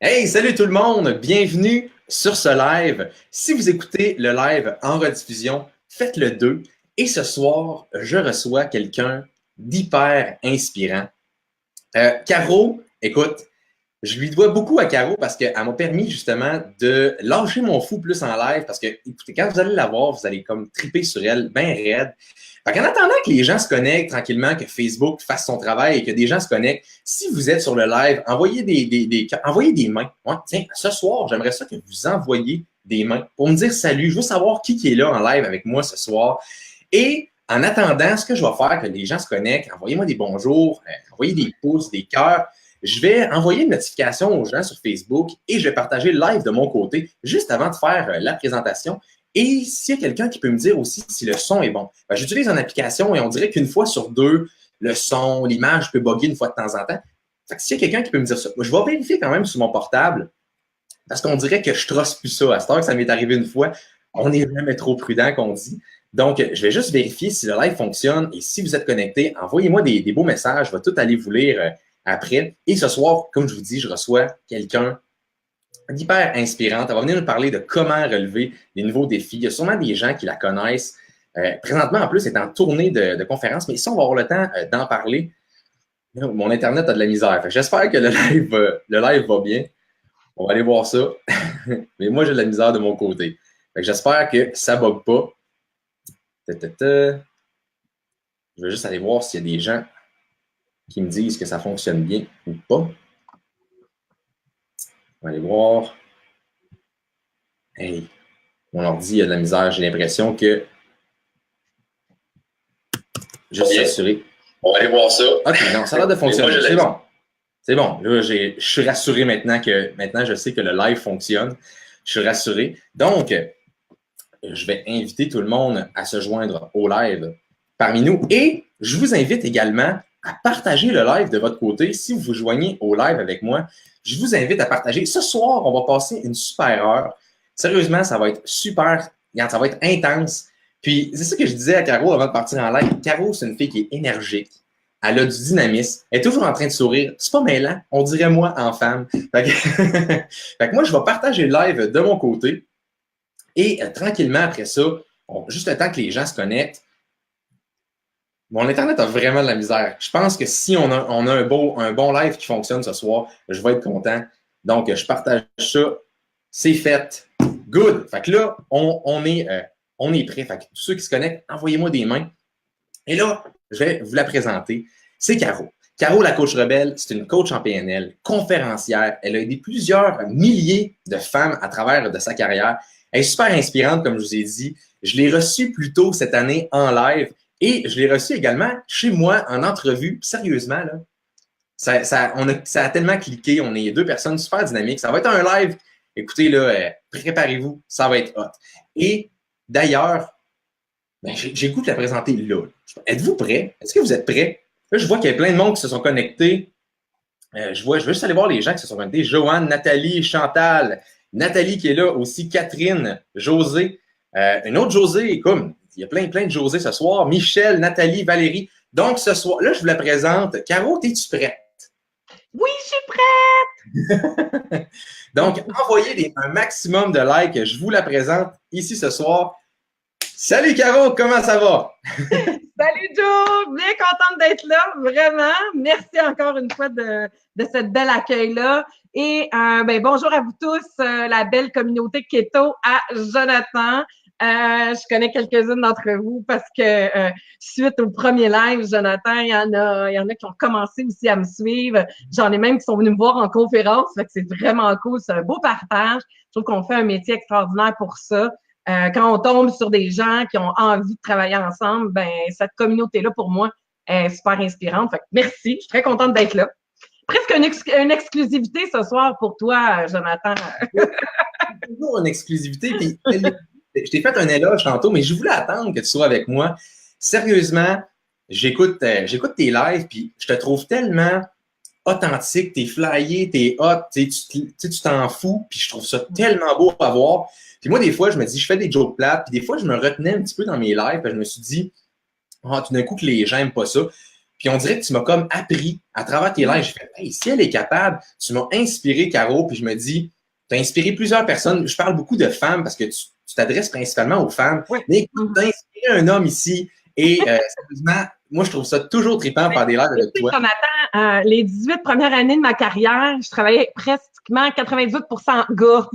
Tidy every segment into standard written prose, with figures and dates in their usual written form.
Hey, salut tout le monde! Bienvenue sur ce live. Si vous écoutez le live en rediffusion, faites le 2. Et ce soir, je reçois quelqu'un d'hyper inspirant. Caro, écoute, je lui dois beaucoup à Caro parce qu'elle m'a permis justement de lâcher mon fou plus en live parce que, écoutez, quand vous allez la voir, vous allez comme triper sur elle, bien raide. Fait qu'en attendant que les gens se connectent tranquillement, que Facebook fasse son travail et que des gens se connectent, si vous êtes sur le live, envoyez envoyez des mains. Ouais, tiens, ce soir, j'aimerais ça que vous envoyiez des mains pour me dire salut. Je veux savoir qui est là en live avec moi ce soir. Et en attendant, ce que je vais faire, que les gens se connectent, envoyez-moi des bonjours, envoyez des pouces, des cœurs. Je vais envoyer une notification aux gens sur Facebook et je vais partager le live de mon côté juste avant de faire la présentation. Et s'il y a quelqu'un qui peut me dire aussi si le son est bon, ben, j'utilise une application et on dirait qu'une fois sur deux, le son, l'image peut bugger une fois de temps en temps. Fait que s'il y a quelqu'un qui peut me dire ça, moi, je vais vérifier quand même sur mon portable parce qu'on dirait que je trosse plus ça. À cette heure que ça m'est arrivé une fois, on n'est jamais trop prudent qu'on dit. Donc, je vais juste vérifier si le live fonctionne et si vous êtes connecté, envoyez-moi des beaux messages. Je vais tout aller vous lire après. Et ce soir, comme je vous dis, je reçois quelqu'un d'hyper inspirante. Elle va venir nous parler de comment relever les nouveaux défis. Il y a sûrement des gens qui la connaissent. Présentement, en plus, elle est en tournée de conférences, mais si on va avoir le temps d'en parler, mon Internet a de la misère. J'espère que le live va bien. On va aller voir ça. Mais moi, j'ai de la misère de mon côté. J'espère que ça ne bug pas. Je vais juste aller voir s'il y a des gens qui me disent que ça fonctionne bien ou pas. On va aller voir. Hey, mon ordi a de la misère. J'ai l'impression que juste s'assurer. On va aller voir ça. OK, non, ça a l'air de fonctionner. C'est bon. C'est bon. Là, je suis rassuré maintenant je sais que le live fonctionne. Je suis rassuré. Donc, je vais inviter tout le monde à se joindre au live parmi nous. Et je vous invite également à partager le live de votre côté. Si vous vous joignez au live avec moi, je vous invite à partager. Ce soir, on va passer une super heure. Sérieusement, ça va être super. Ça va être intense. Puis, c'est ça que je disais à Caro avant de partir en live. Caro, c'est une fille qui est énergique. Elle a du dynamisme. Elle est toujours en train de sourire. C'est pas mêlant. On dirait moi en femme. Fait que moi, je vais partager le live de mon côté. Et tranquillement, après ça, juste le temps que les gens se connectent, mon Internet a vraiment de la misère. Je pense que si on a un bon live qui fonctionne ce soir, je vais être content. Donc, je partage ça. C'est fait. Good. Fait que là, on est prêt. Fait que tous ceux qui se connectent, envoyez-moi des mains. Et là, je vais vous la présenter. C'est Caro. Caro, la coach rebelle, c'est une coach en PNL, conférencière. Elle a aidé plusieurs milliers de femmes à travers de sa carrière. Elle est super inspirante, comme je vous ai dit. Je l'ai reçue plus tôt cette année en live et je l'ai reçue également chez moi en entrevue. Sérieusement, là, ça a tellement cliqué. On est deux personnes super dynamiques. Ça va être un live. Écoutez, là, préparez-vous, ça va être hot. Et d'ailleurs, j'ai le goût de la présenter là. Êtes-vous prêts? Est-ce que vous êtes prêts? Là, je vois qu'il y a plein de monde qui se sont connectés. Je veux juste aller voir les gens qui se sont connectés. Joanne, Nathalie, Chantal, Nathalie qui est là aussi, Catherine, José, une autre José, comme il y a plein de José ce soir, Michel, Nathalie, Valérie. Donc ce soir, là, je vous la présente. Caro, es-tu prête? Oui, je suis prête! Donc, envoyez un maximum de likes. Je vous la présente ici ce soir. Salut Caro, comment ça va? Salut Joe, bien contente d'être là, vraiment. Merci encore une fois de cette belle accueil-là. Et bonjour à vous tous, la belle communauté Keto à Jonathan. Je connais quelques-unes d'entre vous parce que suite au premier live, Jonathan, il y en a qui ont commencé aussi à me suivre. J'en ai même qui sont venus me voir en conférence, fait que c'est vraiment cool, c'est un beau partage. Je trouve qu'on fait un métier extraordinaire pour ça. Quand on tombe sur des gens qui ont envie de travailler ensemble, ben cette communauté-là, pour moi, est super inspirante. Fait que merci, je suis très contente d'être là. Presque une exclusivité ce soir pour toi, Jonathan. Toujours une exclusivité. Puis, je t'ai fait un éloge tantôt, mais je voulais attendre que tu sois avec moi. Sérieusement, j'écoute tes lives, puis je te trouve tellement authentique, t'es flyé, t'es hot, tu t'en fous, puis je trouve ça tellement beau à voir. Puis moi, des fois, je me dis, je fais des jokes plates, puis des fois, je me retenais un petit peu dans mes lives, puis je me suis dit, tout d'un coup, que les gens n'aiment pas ça. Puis on dirait que tu m'as comme appris à travers tes lives. J'ai fait, hey, si elle est capable, tu m'as inspiré, Caro, puis je me dis, tu as inspiré plusieurs personnes. Je parle beaucoup de femmes parce que tu t'adresses principalement aux femmes. Oui. Mais écoute, tu as inspiré un homme ici. Et sérieusement, moi, je trouve ça toujours trippant de faire des lives avec toi. Jonathan, les 18 premières années de ma carrière, je travaillais pratiquement 98% gars.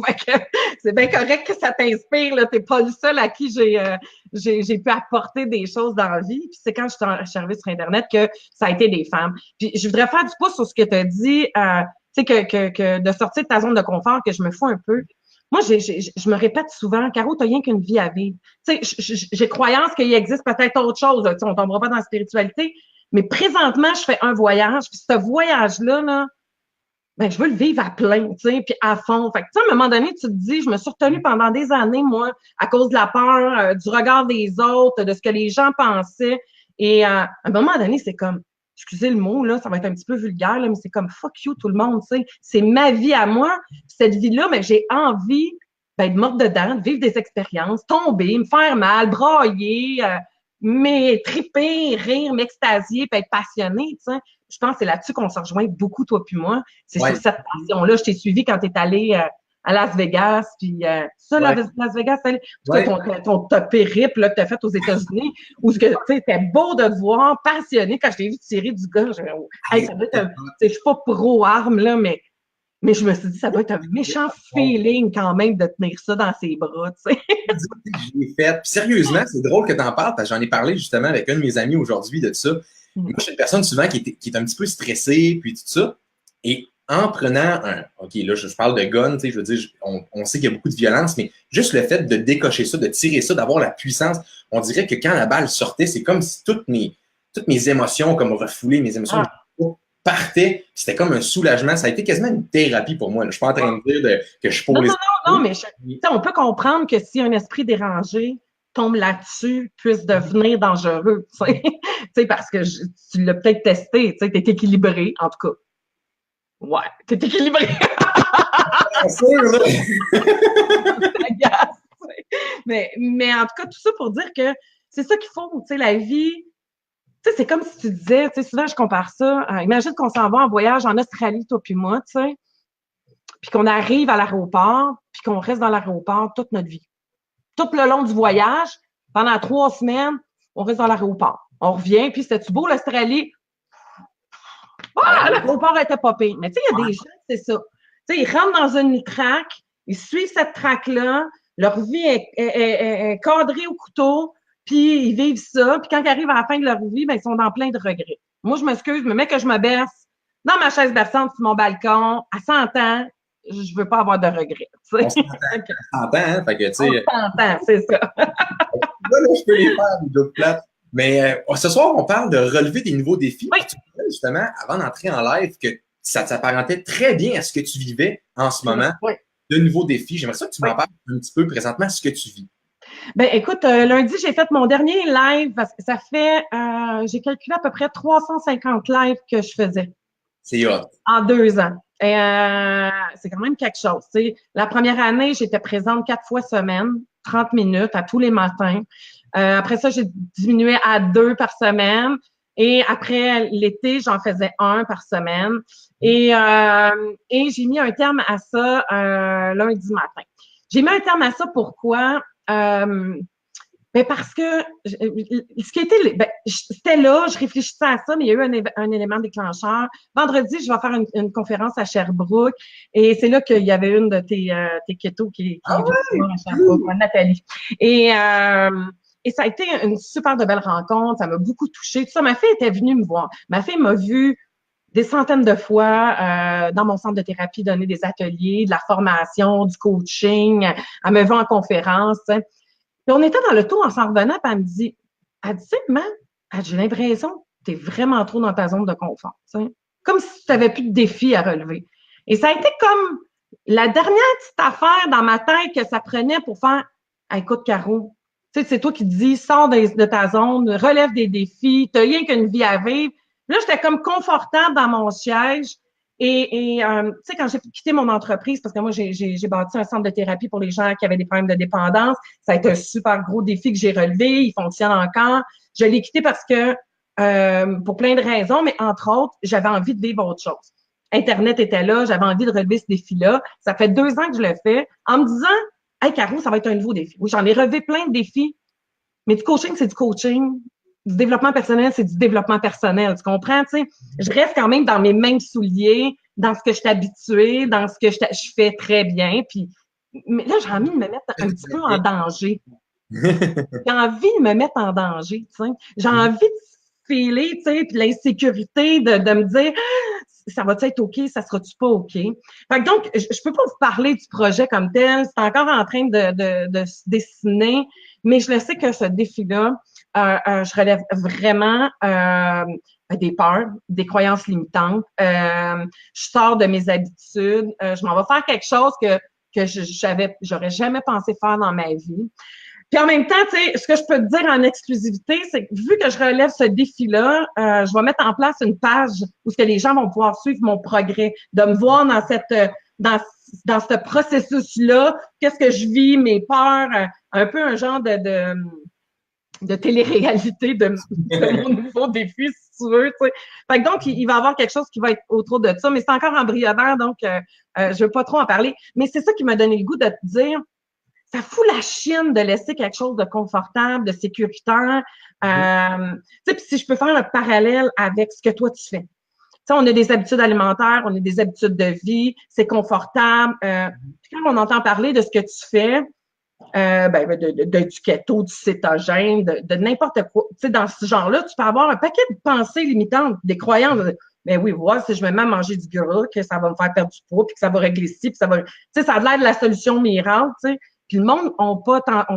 C'est bien correct que ça t'inspire. Tu n'es pas le seul à qui j'ai pu apporter des choses dans la vie. Puis c'est quand je suis arrivée sur Internet que ça a été des femmes. Puis je voudrais faire du pouce sur ce que tu as dit, tu sais, que de sortir de ta zone de confort, que je me fous un peu. Moi, je me répète souvent, Caro, t'as rien qu'une vie à vivre. Tu sais, j'ai croyance qu'il existe peut-être autre chose. Tu sais, on tombera pas dans la spiritualité, mais présentement, je fais un voyage. Puis ce voyage-là, là, ben, je veux le vivre à plein, tu sais, puis à fond. Fait que, tu sais, à un moment donné, tu te dis, je me suis retenue pendant des années, moi, à cause de la peur, du regard des autres, de ce que les gens pensaient. Et à un moment donné, c'est comme, excusez le mot, là, ça va être un petit peu vulgaire, là, mais c'est comme fuck you tout le monde, tu sais. C'est ma vie à moi. Cette vie-là, mais j'ai envie de mordre dedans, de vivre des expériences, tomber, me faire mal, brailler, mais triper, rire, m'extasier, puis être passionné, tu sais. Je pense que c'est là-dessus qu'on se rejoint beaucoup, toi puis moi. C'est sur cette passion-là. Je t'ai suivi quand tu es allé à Las Vegas, puis ça, Las Vegas, c'est ton périple là, que tu as fait aux États-Unis, où c'était beau de te voir passionné quand je t'ai vu tirer du gars. Hey, ça doit être je suis pas pro-arme, là, mais je me suis dit, ça doit être un méchant feeling quand même de tenir ça dans ses bras, tu sais. Je l'ai fait. Puis sérieusement, c'est drôle que tu en parles, parce que j'en ai parlé justement avec un de mes amis aujourd'hui de ça. Moi, je suis une personne souvent qui est un petit peu stressée, puis tout ça. Et en prenant OK, là, je parle de gun, tu sais, je veux dire, on sait qu'il y a beaucoup de violence, mais juste le fait de décocher ça, de tirer ça, d'avoir la puissance, on dirait que quand la balle sortait, c'est comme si toutes mes émotions, comme refoulées, mes émotions partaient. C'était comme un soulagement. Ça a été quasiment une thérapie pour moi. Là. Je suis pas en train de dire que je suis pour les... Non, mais on peut comprendre que si un esprit dérangé tombe là-dessus, puisse devenir dangereux, tu sais, parce que tu l'as peut-être testé, tu sais, t'es équilibré, en tout cas. Ouais, t'es équilibré. Bien sûr, là. mais en tout cas, tout ça pour dire que c'est ça qu'il faut, tu sais, la vie. Tu sais, c'est comme si tu disais, tu sais, souvent je compare ça. Imagine qu'on s'en va en voyage en Australie, toi puis moi, tu sais, puis qu'on arrive à l'aéroport, puis qu'on reste dans l'aéroport toute notre vie. Tout le long du voyage, pendant 3 semaines, on reste dans l'aéroport. On revient, puis c'était-tu beau l'Australie? Ah, l'aéroport était pas pire. Mais tu sais, il y a des gens, c'est ça. Tu sais, ils rentrent dans une traque, ils suivent cette traque-là, leur vie est cadrée au couteau, puis ils vivent ça. Puis quand ils arrivent à la fin de leur vie, ben, ils sont dans plein de regrets. Moi, je m'excuse, mais mec que je me berce dans ma chaise berçante sur mon balcon, à 100 ans, je veux pas avoir de regrets. On s'entend, hein? Fait que, tu sais, on s'entend, c'est ça. Là, je peux les faire, les jokes plates. Mais ce soir, on parle de relever des nouveaux défis. Oui. Tu disais justement, avant d'entrer en live, que ça s'apparentait très bien à ce que tu vivais en ce moment. Oui. De nouveaux défis. J'aimerais ça que tu m'en parles un petit peu présentement, ce que tu vis. Ben, écoute, lundi, j'ai fait mon dernier live parce que ça fait, j'ai calculé à peu près 350 lives que je faisais. C'est hot. En 2 ans. Et c'est quand même quelque chose. T'sais. La première année, j'étais présente 4 fois semaine, 30 minutes à tous les matins. Après ça, j'ai diminué à 2 par semaine. Et après l'été, j'en faisais 1 par semaine. Et j'ai mis un terme à ça lundi matin. J'ai mis un terme à ça pourquoi? Ben parce que ce qui était, ben, c'était là, je réfléchissais à ça, mais il y a eu un élément déclencheur. Vendredi, je vais faire une conférence à Sherbrooke et c'est là qu'il y avait une de tes ketos qui est à Sherbrooke, Nathalie. Et ça a été une super de belle rencontre, ça m'a beaucoup touchée. Tout ça, ma fille était venue me voir. Ma fille m'a vue des centaines de fois dans mon centre de thérapie donner des ateliers, de la formation, du coaching. Elle me voit en conférence, tu sais. Puis on était dans le tour en s'en revenant, puis elle me dit, maman, j'ai l'impression que tu es vraiment trop dans ta zone de confort. T'sais. Comme si tu n'avais plus de défis à relever. Et ça a été comme la dernière petite affaire dans ma tête que ça prenait pour faire écoute, Caro, c'est toi qui te dis, sors de ta zone, relève des défis, tu n'as rien qu'une vie à vivre. Là, j'étais comme confortable dans mon siège. Et tu sais, quand j'ai quitté mon entreprise, parce que moi, j'ai bâti un centre de thérapie pour les gens qui avaient des problèmes de dépendance, ça a été un super gros défi que j'ai relevé, il fonctionne encore. Je l'ai quitté parce que pour plein de raisons, mais entre autres, j'avais envie de vivre autre chose. Internet était là, j'avais envie de relever ce défi-là. Ça fait 2 ans que je le fais en me disant, hey, Caro, ça va être un nouveau défi. Oui, j'en ai relevé plein de défis, mais du coaching, c'est du coaching. Du développement personnel, c'est du développement personnel. Tu comprends? Tu sais, je reste quand même dans mes mêmes souliers, dans ce que je suis habituée, dans ce que je fais très bien. Puis, mais là, j'ai envie de me mettre un petit peu en danger. J'ai envie de me mettre en danger, tu sais. J'ai envie de filer, tu sais, puis l'insécurité de me dire ça va-tu être OK, ça sera-tu pas OK? Fait que donc, je peux pas vous parler du projet comme tel, c'est encore en train de se dessiner, mais je le sais que ce défi-là, je relève vraiment des peurs, des croyances limitantes. Je sors de mes habitudes, je m'en vais faire quelque chose que j'aurais jamais pensé faire dans ma vie. Puis en même temps, tu sais, ce que je peux te dire en exclusivité, c'est que vu que je relève ce défi-là, je vais mettre en place une page où ce que les gens vont pouvoir suivre mon progrès, de me voir dans dans ce processus-là, qu'est-ce que je vis, mes peurs, un peu un genre de télé-réalité de mon nouveau défi, si tu veux. Tu sais. Fait que donc, il va y avoir quelque chose qui va être autour de ça, mais c'est encore embryonnaire, donc je veux pas trop en parler. Mais c'est ça qui m'a donné le goût de te dire, ça fout la chienne de laisser quelque chose de confortable, de sécuritaire. Tu sais, puis si je peux faire un parallèle avec ce que toi tu fais. Tu sais, on a des habitudes alimentaires, on a des habitudes de vie, c'est confortable. Puis quand on entend parler de ce que tu fais, du keto, du cétogène, de n'importe quoi, tu sais, dans ce genre-là, tu peux avoir un paquet de pensées limitantes, des croyances. Mais oui, voir si je me mets à manger du gras, que ça va me faire perdre du poids, puis que ça va régler ci, puis ça va. Tu sais, ça a l'air de la solution miracle, tu sais. Puis le monde ont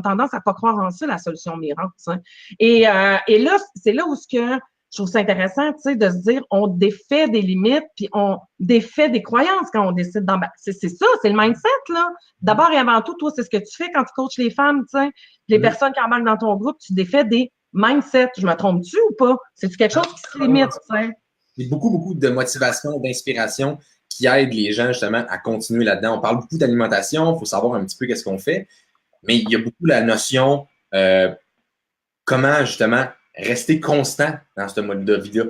tendance à pas croire en ça, la solution miracle. Tu sais. Et là, c'est là où ce que je trouve ça intéressant, tu sais, de se dire, on défait des limites, puis on défait des croyances quand on décide d'embarquer. C'est ça, c'est le mindset, là. D'abord et avant tout, toi, c'est ce que tu fais quand tu coaches les femmes, tu sais. Les personnes qui embarquent dans ton groupe, tu défais des mindsets. Je me trompe-tu ou pas? C'est-tu quelque chose qui se limite, tu sais? Il y a beaucoup de motivation, d'inspiration qui aide les gens justement à continuer là-dedans. On parle beaucoup d'alimentation, il faut savoir un petit peu qu'est-ce qu'on fait, mais il y a beaucoup la notion comment justement rester constant dans ce mode de vie-là.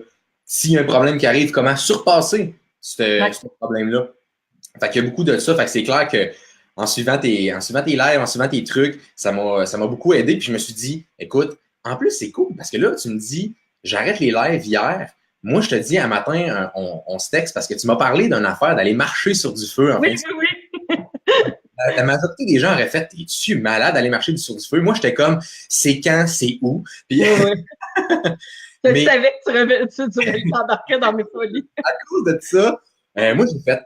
S'il y a un problème qui arrive, comment surpasser ce problème-là. Fait qu'il y a beaucoup de ça. Fait que c'est clair que en suivant tes lives, en suivant tes trucs, ça m'a beaucoup aidé. Puis je me suis dit, écoute, en plus, c'est cool parce que là, tu me dis, j'arrête les lives hier. Moi, je te dis, un matin, on se texte parce que tu m'as parlé d'une affaire d'aller marcher sur du feu. Oui. La majorité des gens auraient fait, es-tu malade d'aller marcher sur du feu? Moi, j'étais comme, c'est quand, c'est où? Puis, je savais que tu t'embarquais dans mes folies. À cause de ça, moi, j'ai fait,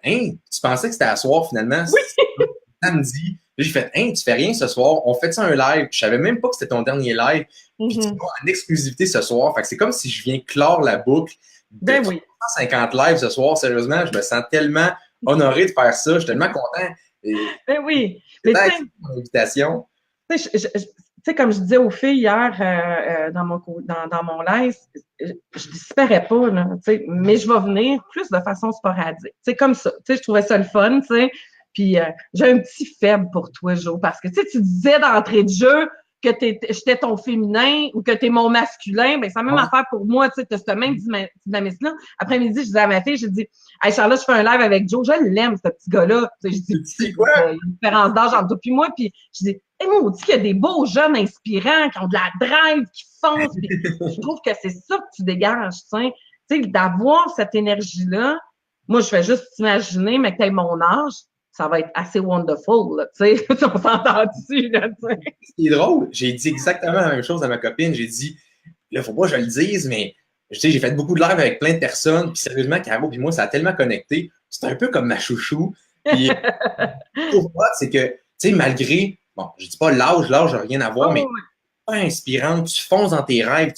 tu pensais que c'était à soir finalement? Oui. Samedi. J'ai fait, tu fais rien ce soir, on fait ça un live. Je savais même pas que c'était ton dernier live. Puis tu vas en exclusivité ce soir. Fait que c'est comme si je viens clore la boucle de 150 lives ce soir. Sérieusement, je me sens tellement honoré de faire ça. Je suis tellement content. Ben oui. Mais mon invitation. Tu sais, comme je disais aux filles hier dans mon live, je disparaîs pas, là, mais je vais venir plus de façon sporadique. C'est comme ça. Je trouvais ça le fun, tu sais. Puis j'ai un petit faible pour toi, Jo, parce que tu disais d'entrée de jeu que j'étais ton féminin ou que t'es mon masculin, ben c'est la même affaire pour moi, tu sais, t'as ce même dynamisme-là. Après-midi, je disais à ma fille, j'ai dit, hey Charlotte, je fais un live avec Joe, je l'aime, ce petit gars-là. Je dis, il y a une différence d'âge entre toi et moi, puis je dis, hey, moi, on dit qu'il y a des beaux jeunes inspirants qui ont de la drive, qui foncent, puis je trouve que c'est ça que tu dégages, tu sais, d'avoir cette énergie-là. Moi, je fais juste t'imaginer, mais que t'aies mon âge, ça va être assez wonderful, tu sais, on s'entend dessus, là, tu sais. Ce qui est drôle, j'ai dit exactement la même chose à ma copine, j'ai dit, là, faut pas que je le dise, mais, tu sais, j'ai fait beaucoup de live avec plein de personnes, puis sérieusement, Caro puis moi, ça a tellement connecté, c'est un peu comme ma chouchou, puis, pour moi, c'est que, tu sais, malgré, bon, je dis pas l'âge n'a rien à voir, mais pas inspirante, tu fonces dans tes rêves,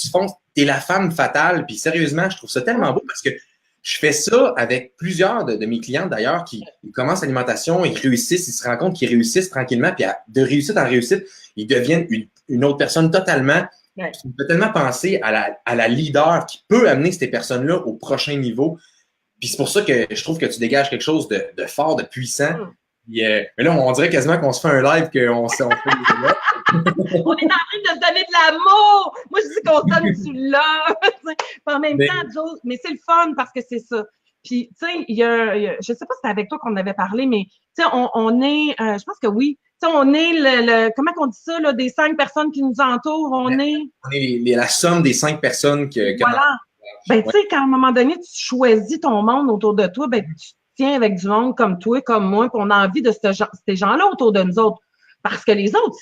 t'es la femme fatale, puis sérieusement, je trouve ça tellement beau parce que je fais ça avec plusieurs de mes clientes d'ailleurs qui commencent l'alimentation, ils réussissent, ils se rendent compte qu'ils réussissent tranquillement, puis de réussite en réussite, ils deviennent une autre personne totalement. Ouais. Je peux tellement penser à la leader qui peut amener ces personnes-là au prochain niveau. Puis c'est pour ça que je trouve que tu dégages quelque chose de fort, de puissant. Puis, mais là, on dirait quasiment qu'on se fait un live, qu'on fait des On est en train de se donner de l'amour. Moi, je dis qu'on se donne du love. En même temps, Joe, mais c'est le fun parce que c'est ça. Puis, tu sais, je sais pas si c'est avec toi qu'on avait parlé, mais tu sais, on est, je pense que oui. Tu sais, on est comment on dit ça, là, des 5 personnes qui nous entourent. On est la somme des 5 personnes voilà. Ben, tu sais, quand à un moment donné, tu choisis ton monde autour de toi, ben, tu tiens avec du monde comme toi, comme moi, puis on a envie de ces gens-là autour de nous autres. Parce que les autres,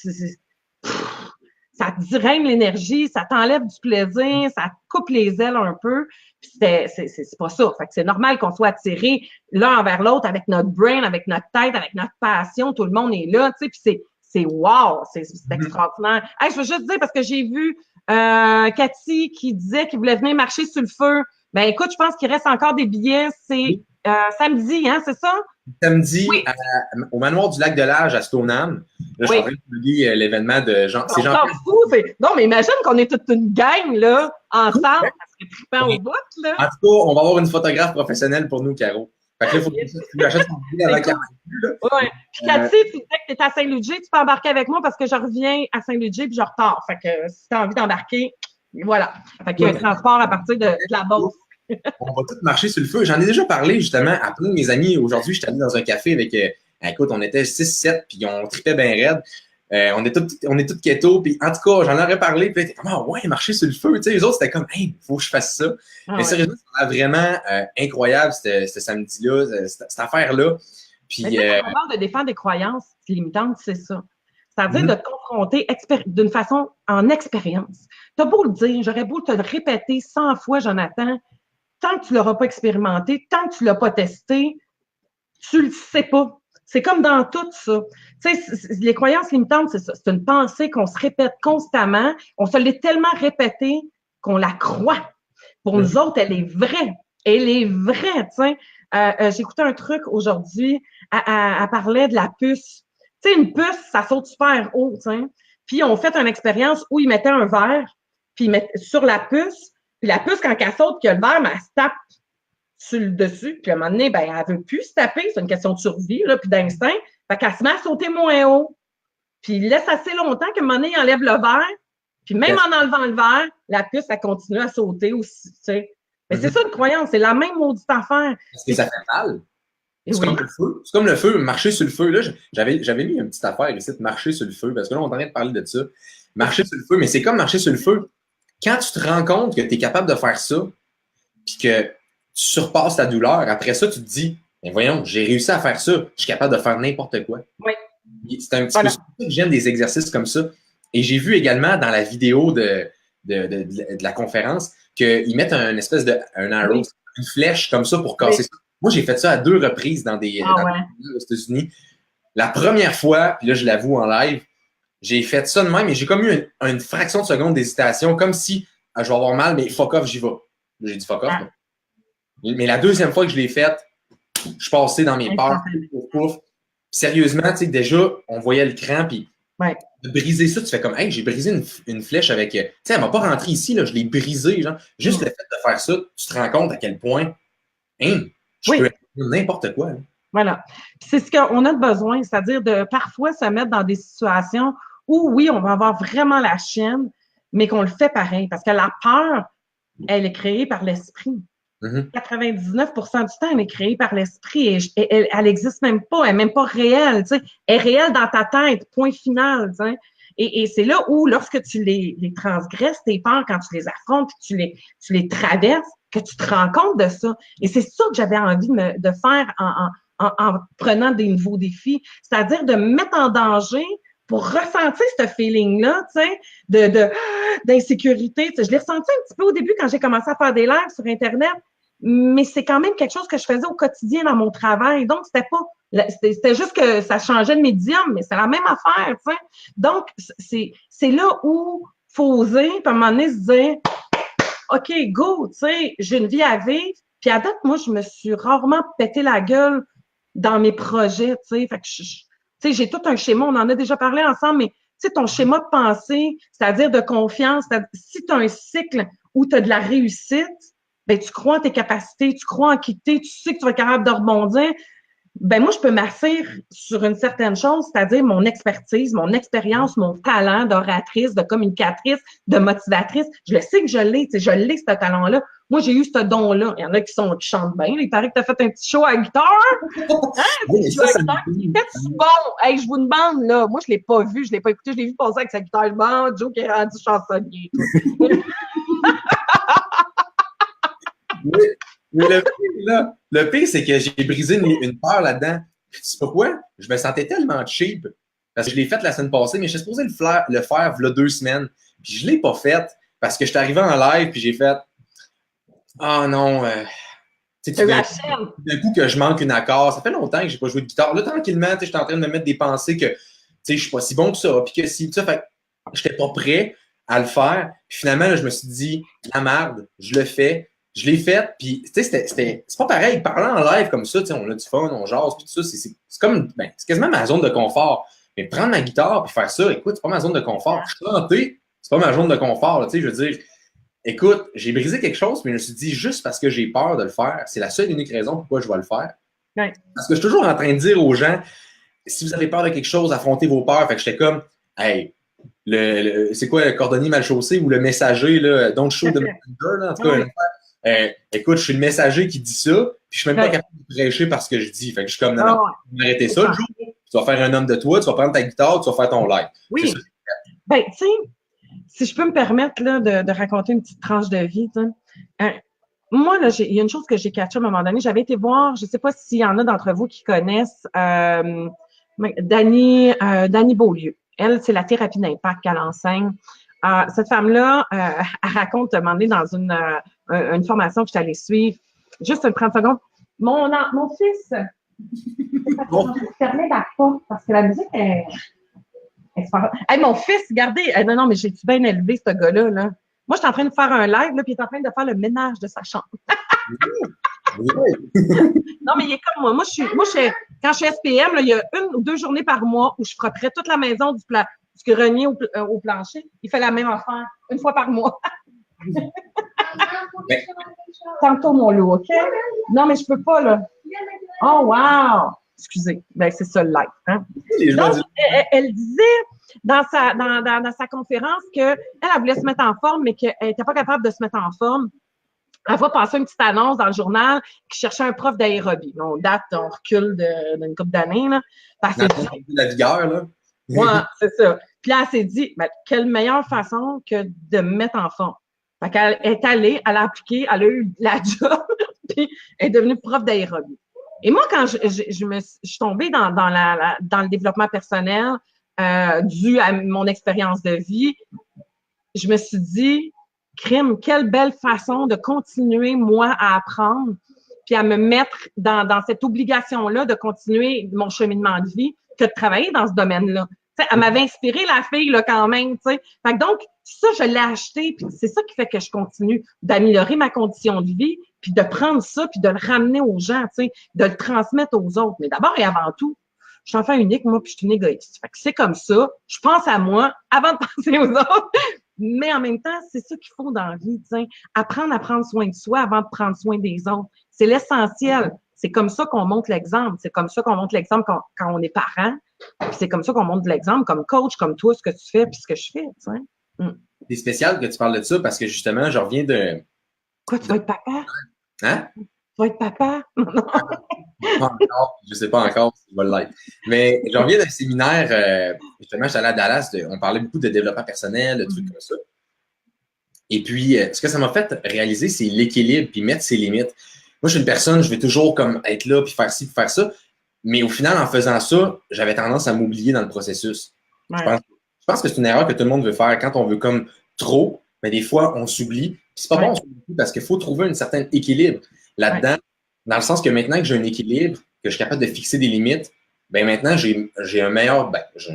ça te draine l'énergie, ça t'enlève du plaisir, ça te coupe les ailes un peu. Puis c'est pas ça. Fait que c'est normal qu'on soit attirés l'un envers l'autre avec notre brain, avec notre tête, avec notre passion. Tout le monde est là, tu sais. Puis c'est wow, c'est extraordinaire. Hey, je veux juste dire parce que j'ai vu Cathy qui disait qu'il voulait venir marcher sur le feu. Ben écoute, je pense qu'il reste encore des billets. C'est samedi, hein, c'est ça? Samedi, oui. Au Manoir du Lac-de-L'Age à Stoneham. Là, je suis en train de publier l'événement de Jean. C'est Jean. Non, mais imagine qu'on est toute une gang, là, ensemble. Ça serait trippant au bout, là. En tout cas, on va avoir une photographe professionnelle pour nous, Caro. Fait que là, il faut que tu achètes ton billet avec Oui. Puis Cathy, tu disais que tu étais à Saint-Ludger, tu peux embarquer avec moi parce que je reviens à Saint-Ludger puis je repars. Fait que si tu as envie d'embarquer, voilà. Fait qu'il y a un transport à partir de la Beauce. On va tous marcher sur le feu. J'en ai déjà parlé justement à plein de mes amis. Aujourd'hui, j'étais allé dans un café avec, écoute, on était 6-7 puis on tripait bien raide. On est tous keto, puis en tout cas, j'en aurais parlé, puis comment ouais, marcher sur le feu, tu sais, les autres, c'était comme, hey, faut que je fasse ça. Mais sérieusement, ça vraiment incroyable, ce samedi-là, cette affaire-là. Puis, on parle de défendre des croyances limitantes, c'est ça. C'est-à-dire de te confronter d'une façon en expérience. T'as beau le dire, j'aurais beau te le répéter 100 fois, Jonathan, tant que tu l'auras pas expérimenté, tant que tu l'as pas testé, tu le sais pas. C'est comme dans tout ça. Tu sais, les croyances limitantes, c'est ça. C'est une pensée qu'on se répète constamment. On se l'est tellement répétée qu'on la croit. Pour nous autres, elle est vraie. Elle est vraie, tu sais. J'ai écouté un truc aujourd'hui. Elle parlait de la puce. Tu sais, une puce, ça saute super haut, tu sais. Puis, on fait une expérience où ils mettaient un verre, puis ils mettaient sur la puce. Puis la puce, quand elle saute, que le verre, elle se tape sur le dessus, puis à un moment donné, ben, elle veut plus se taper, c'est une question de survie, là, puis d'instinct. Fait qu'elle se met à sauter moins haut. Puis il laisse assez longtemps qu'à un moment donné, il enlève le verre. Puis même en enlevant le verre, la puce, elle continue à sauter aussi, tu sais. Mais c'est ça une croyance, c'est la même maudite affaire. Parce que ça fait mal. C'est comme le feu. C'est comme le feu, marcher sur le feu. Là, j'avais mis une petite affaire ici, marcher sur le feu, parce que là, on est en train de parler de ça. Marcher sur le feu, mais c'est comme marcher sur le feu. Quand tu te rends compte que tu es capable de faire ça, puis que tu surpasses ta douleur, après ça, tu te dis, mais voyons, j'ai réussi à faire ça, je suis capable de faire n'importe quoi. Oui. C'est un petit peu ça que j'aime des exercices comme ça. Et j'ai vu également dans la vidéo de la conférence qu'ils mettent un espèce de arrow, une flèche comme ça pour casser ça. Moi, j'ai fait ça à 2 reprises dans des aux États-Unis. La première fois, puis là, je l'avoue en live, j'ai fait ça de même, et j'ai comme eu une fraction de seconde d'hésitation, comme si je vais avoir mal, mais fuck off, j'y vais. J'ai dit fuck off. Mais la deuxième fois que je l'ai faite, je suis passé dans mes peurs. Sérieusement, tu sais, déjà, on voyait le cran, puis de briser ça, tu fais comme, hey, j'ai brisé une flèche avec. Tu sais, elle m'a pas rentré ici, là, je l'ai brisée, genre. Juste le fait de faire ça, tu te rends compte à quel point, je peux faire n'importe quoi. Là. Voilà. C'est ce qu'on a besoin, c'est-à-dire de parfois se mettre dans des situations où, oui, on va avoir vraiment la chienne, mais qu'on le fait pareil. Parce que la peur, elle est créée par l'esprit. 99% du temps, elle est créée par l'esprit et elle n'existe même pas, elle n'est même pas réelle. Tu sais. Elle est réelle dans ta tête, point final. Tu sais. Et c'est là où, lorsque tu les transgresses, tes peurs, quand tu les affrontes, tu les traverses, que tu te rends compte de ça. Et c'est ça que j'avais envie de faire en prenant des nouveaux défis, c'est-à-dire de me mettre en danger pour ressentir ce feeling-là, tu sais, d'insécurité. Tu sais, je l'ai ressenti un petit peu au début quand j'ai commencé à faire des lives sur Internet, mais c'est quand même quelque chose que je faisais au quotidien dans mon travail. Donc, c'était juste que ça changeait de médium, mais c'est la même affaire, tu sais. Donc, c'est là où faut oser, puis à un moment donné, se dire, OK, go, tu sais, j'ai une vie à vivre. Puis à date, moi, je me suis rarement pété la gueule dans mes projets, tu sais. Fait que tu sais, j'ai tout un schéma, on en a déjà parlé ensemble, mais tu sais, ton schéma de pensée, c'est-à-dire de confiance, si tu as un cycle où tu as de la réussite, ben tu crois en tes capacités, tu crois en quitter, tu sais que tu vas être capable de rebondir, Ben moi, je peux m'asseoir sur une certaine chose, c'est-à-dire mon expertise, mon expérience, mon talent d'oratrice, de communicatrice, de motivatrice. Je le sais que je l'ai, tu sais, je l'ai, ce talent-là. Moi, j'ai eu ce don-là. Il y en a qui chantent bien. Il paraît que tu as fait un petit show à guitare. Hein? Oui, Tu joues à guitare. C'était bon. Hey, je vous demande, là. Moi, je l'ai pas vu, je l'ai pas écouté. Je l'ai vu passer avec sa guitare. Bon, Joe qui est rendu chansonnier. Oui. Mais le pire, c'est que j'ai brisé une peur là-dedans. Tu sais pourquoi? Je me sentais tellement cheap. Parce que je l'ai fait la semaine passée, mais je suis supposé le faire il y a 2 semaines. Puis je ne l'ai pas fait parce que je suis arrivé en live puis j'ai fait ah non, tu sais, d'un coup que je manque un accord. Ça fait longtemps que je n'ai pas joué de guitare. Là, tranquillement, je suis en train de me mettre des pensées que je ne suis pas si bon que ça. Puis que si, tu sais, fait je n'étais pas prêt à le faire. Puis finalement, là, je me suis dit, la merde, je le fais. Je l'ai fait, puis tu sais, c'est pas pareil. Parler en live comme ça, tu sais, on a du fun, on jase, puis tout ça, c'est comme, ben, c'est quasiment ma zone de confort. Mais prendre ma guitare puis faire ça, écoute, c'est pas ma zone de confort. Chanter, c'est pas ma zone de confort, tu sais, je veux dire, écoute, j'ai brisé quelque chose, mais je me suis dit, juste parce que j'ai peur de le faire, c'est la seule et unique raison pourquoi je vais le faire. Ouais. Parce que je suis toujours en train de dire aux gens, si vous avez peur de quelque chose, affrontez vos peurs. Fait que j'étais comme, hey, c'est quoi le cordonnier mal chaussé ou le messager, là, don't shoot the messenger, là, en tout cas, écoute, je suis le messager qui dit ça, puis je suis même pas capable de prêcher parce que je dis. Fait que je suis comme, non, arrêtez ça, Joe. Tu vas faire un homme de toi, tu vas prendre ta guitare, tu vas faire ton live. Oui. Ben, tu sais, si je peux me permettre là, de raconter une petite tranche de vie, moi, là, il y a une chose que j'ai catchée à un moment donné. J'avais été voir, je ne sais pas s'il y en a d'entre vous qui connaissent Dani Beaulieu. Elle, c'est la thérapie d'impact qu'elle enseigne. Cette femme-là, elle raconte, à un moment donné, dans une formation que je suis allée suivre, juste 30 secondes. Mon fils, fermez la porte parce que la musique est hey, mon fils, regardez, non, mais j'ai-tu bien élevé ce gars-là, là? Moi, je suis en train de faire un live, là, puis il est en train de faire le ménage de sa chambre. Non, mais il est comme moi. Moi, quand je suis SPM, là, il y a 1 ou 2 journées par mois où je frapperai toute la maison du grenier au plancher. Il fait la même affaire, 1 fois par mois. Tantôt, mon loup, OK? Non, mais je peux pas, là. Oh, wow! Excusez, ben, c'est ça le live. Hein? Donc, elle disait dans sa conférence qu'elle voulait se mettre en forme, mais qu'elle n'était pas capable de se mettre en forme. Elle va passer une petite annonce dans le journal qui cherchait un prof d'aérobie. On recule d'une couple d'années. Là. La vigueur, là. Oui, c'est ça. Puis là, elle s'est dit, ben, quelle meilleure façon que de me mettre en forme. Fait qu'elle est allée, elle a appliqué, elle a eu la job, puis elle est devenue prof d'aérobie. Et moi, quand je suis tombée dans le développement personnel dû à mon expérience de vie, je me suis dit, crime, quelle belle façon de continuer, moi, à apprendre, puis à me mettre dans cette obligation-là de continuer mon cheminement de vie, que de travailler dans ce domaine-là. T'sais, elle m'avait inspiré la fille là, quand même. T'sais. Fait que donc, ça, je l'ai acheté, puis c'est ça qui fait que je continue d'améliorer ma condition de vie, puis de prendre ça, puis de le ramener aux gens, de le transmettre aux autres. Mais d'abord et avant tout, je suis enfant unique, moi, puis je suis une égoïste. Fait que c'est comme ça. Je pense à moi avant de penser aux autres. Mais en même temps, c'est ça qu'il faut dans la vie, apprendre à prendre soin de soi avant de prendre soin des autres. C'est l'essentiel. C'est comme ça qu'on montre l'exemple. C'est comme ça qu'on montre l'exemple quand on est parent. Puis c'est comme ça qu'on montre l'exemple comme coach, comme toi, ce que tu fais puis ce que je fais. C'est spécial que tu parles de ça parce que justement, je reviens de... Quoi, tu vas être papa? Hein? Tu vas être papa? Non. Pas encore, je ne sais pas encore si je vais l'être. Mais je reviens d'un séminaire, justement, je suis allé à Dallas, on parlait beaucoup de développement personnel, de trucs comme ça. Et puis, ce que ça m'a fait réaliser, c'est l'équilibre, puis mettre ses limites. Moi, je suis une personne, je vais toujours comme être là, puis faire ci, puis faire ça. Mais au final, en faisant ça, j'avais tendance à m'oublier dans le processus. Ouais. Je pense que c'est une erreur que tout le monde veut faire. Quand on veut comme trop, mais des fois, on s'oublie. Puis c'est pas bon, on s'oublie parce qu'il faut trouver un certain équilibre là-dedans. Ouais. Dans le sens que maintenant que j'ai un équilibre, que je suis capable de fixer des limites, ben maintenant, j'ai un meilleur...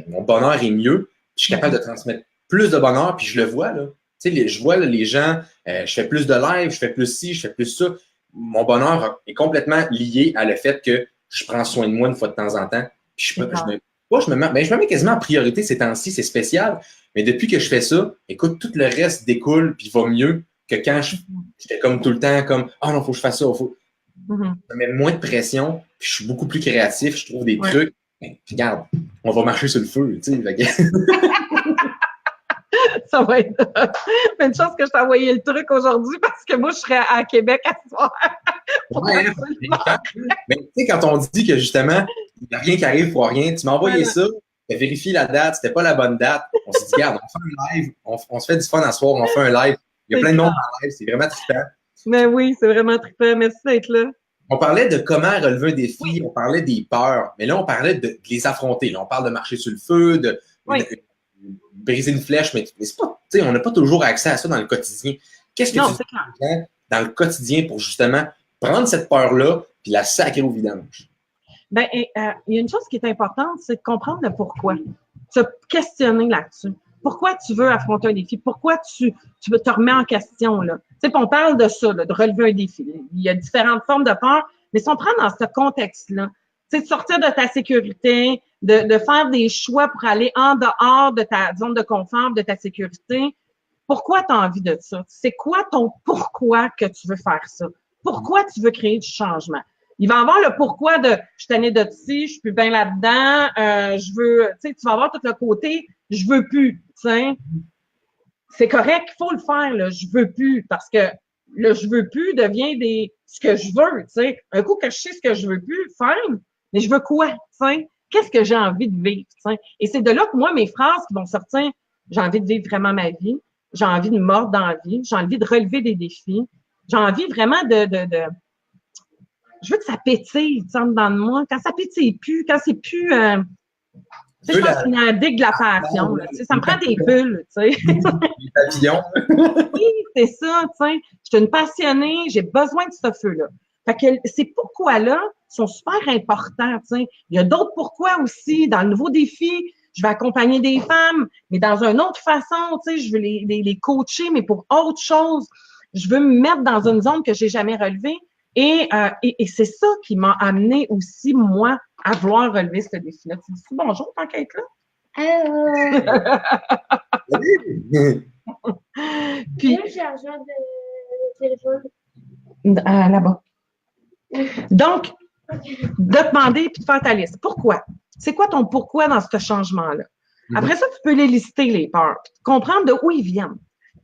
mon bonheur est mieux. Je suis capable de transmettre plus de bonheur, puis je le vois, là. Tu sais, je vois là, les gens, je fais plus de live, je fais plus ci, je fais plus ça. Mon bonheur est complètement lié à le fait que je prends soin de moi une fois de temps en temps. Puis je me mets quasiment en priorité ces temps-ci, c'est spécial. Mais depuis que je fais ça, écoute, tout le reste découle puis va mieux que quand j'étais comme tout le temps comme « Ah non, il faut que je fasse ça. Ça met moins de pression, puis je suis beaucoup plus créatif, je trouve des trucs. Ben, puis regarde, on va marcher sur le feu, tu sais. Ça va être une chance que je t'ai envoyé le truc aujourd'hui parce que moi, je serais à Québec à ce soir. Mais tu sais, quand on dit que justement, il n'y a rien qui arrive pour rien, tu m'as envoyé ça, tu as vérifié la date, c'était pas la bonne date. On s'est dit, regarde, on fait un live, on se fait du fun à soir, on fait un live. Il y a plein de monde en live, c'est vraiment trippant. Mais oui, c'est vraiment trippant. Merci d'être là. On parlait de comment relever un défi, on parlait des peurs, mais là, on parlait de les affronter. Là, on parle de marcher sur le feu, de briser une flèche, mais c'est pas, tu sais, on n'a pas toujours accès à ça dans le quotidien. Qu'est-ce que tu fais dans le quotidien pour justement prendre cette peur-là puis la sacrer au vidange? Ben, il y a une chose qui est importante, c'est de comprendre le pourquoi. Se questionner là-dessus. Pourquoi tu veux affronter un défi? Pourquoi tu te remets en question, là? Tu sais, on parle de ça, là, de relever un défi. Il y a différentes formes de peur, mais si on prend dans ce contexte-là, tu sais, de sortir de ta sécurité, de faire des choix pour aller en dehors de ta zone de confort, de ta sécurité, pourquoi tu as envie de ça? C'est quoi ton pourquoi que tu veux faire ça? Pourquoi tu veux créer du changement? Il va y avoir le pourquoi de « je suis tannée de ci, je suis plus bien là-dedans, je veux… » Tu sais, tu vas avoir tout le côté « je veux plus », tu sais. C'est correct, il faut le faire, là, « je veux plus », parce que le « je veux plus » devient ce que je veux, tu sais. Un coup que je sais ce que je veux plus, fine, mais je veux quoi, tu sais? Qu'est-ce que j'ai envie de vivre, tu sais? Et c'est de là que moi, mes phrases qui vont sortir, j'ai envie de vivre vraiment ma vie, j'ai envie de mordre dans la vie, j'ai envie de relever des défis, j'ai envie vraiment je veux que ça pétille, tu sais, dans moi. Quand ça pétille plus, quand c'est plus… tu sais, je pense qu'il y a un digue de la passion. Là, tu sais, ça me prend des bulles, tu sais. Les papillons. Oui, c'est ça, tu sais. Je suis une passionnée, j'ai besoin de ce feu-là. Fait que ces pourquoi-là sont super importants, tu sais. Il y a d'autres pourquoi aussi. Dans le nouveau défi, je vais accompagner des femmes, mais dans une autre façon, tu sais, je veux les coacher, mais pour autre chose. Je veux me mettre dans une zone que j'ai jamais relevée. Et c'est ça qui m'a amené aussi, moi, à vouloir relever ce défi-là. Tu dis bonjour, tant qu'à être là? Puis, le chargeur de téléphone. Là-bas. Donc, de demander puis de faire ta liste. Pourquoi? C'est quoi ton pourquoi dans ce changement-là? Après ça, tu peux les lister, les peurs. Comprendre de où ils viennent.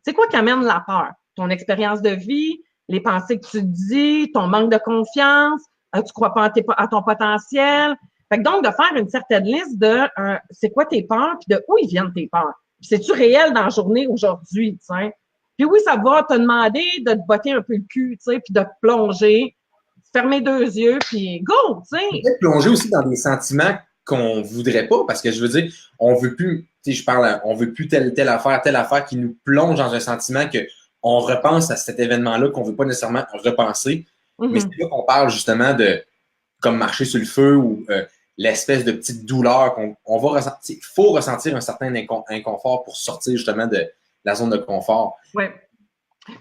C'est quoi qui amène la peur? Ton expérience de vie, les pensées que tu dis, ton manque de confiance, tu crois pas à ton potentiel. Fait que donc, de faire une certaine liste de c'est quoi tes peurs, puis de où ils viennent tes peurs. Puis c'est-tu réel dans la journée aujourd'hui, tu sais? Puis oui, ça va te demander de te botter un peu le cul, tu sais, puis de te plonger, fermer deux yeux, puis go, tu sais. Peut-être plonger aussi dans des sentiments qu'on voudrait pas, parce que je veux dire, on veut plus, tu sais, on veut plus telle affaire qui nous plonge dans un sentiment que on repense à cet événement-là qu'on ne veut pas nécessairement repenser. Mais c'est là qu'on parle justement de comme marcher sur le feu ou l'espèce de petite douleur qu'on va ressentir. Il faut ressentir un certain inconfort pour sortir justement de la zone de confort. Oui.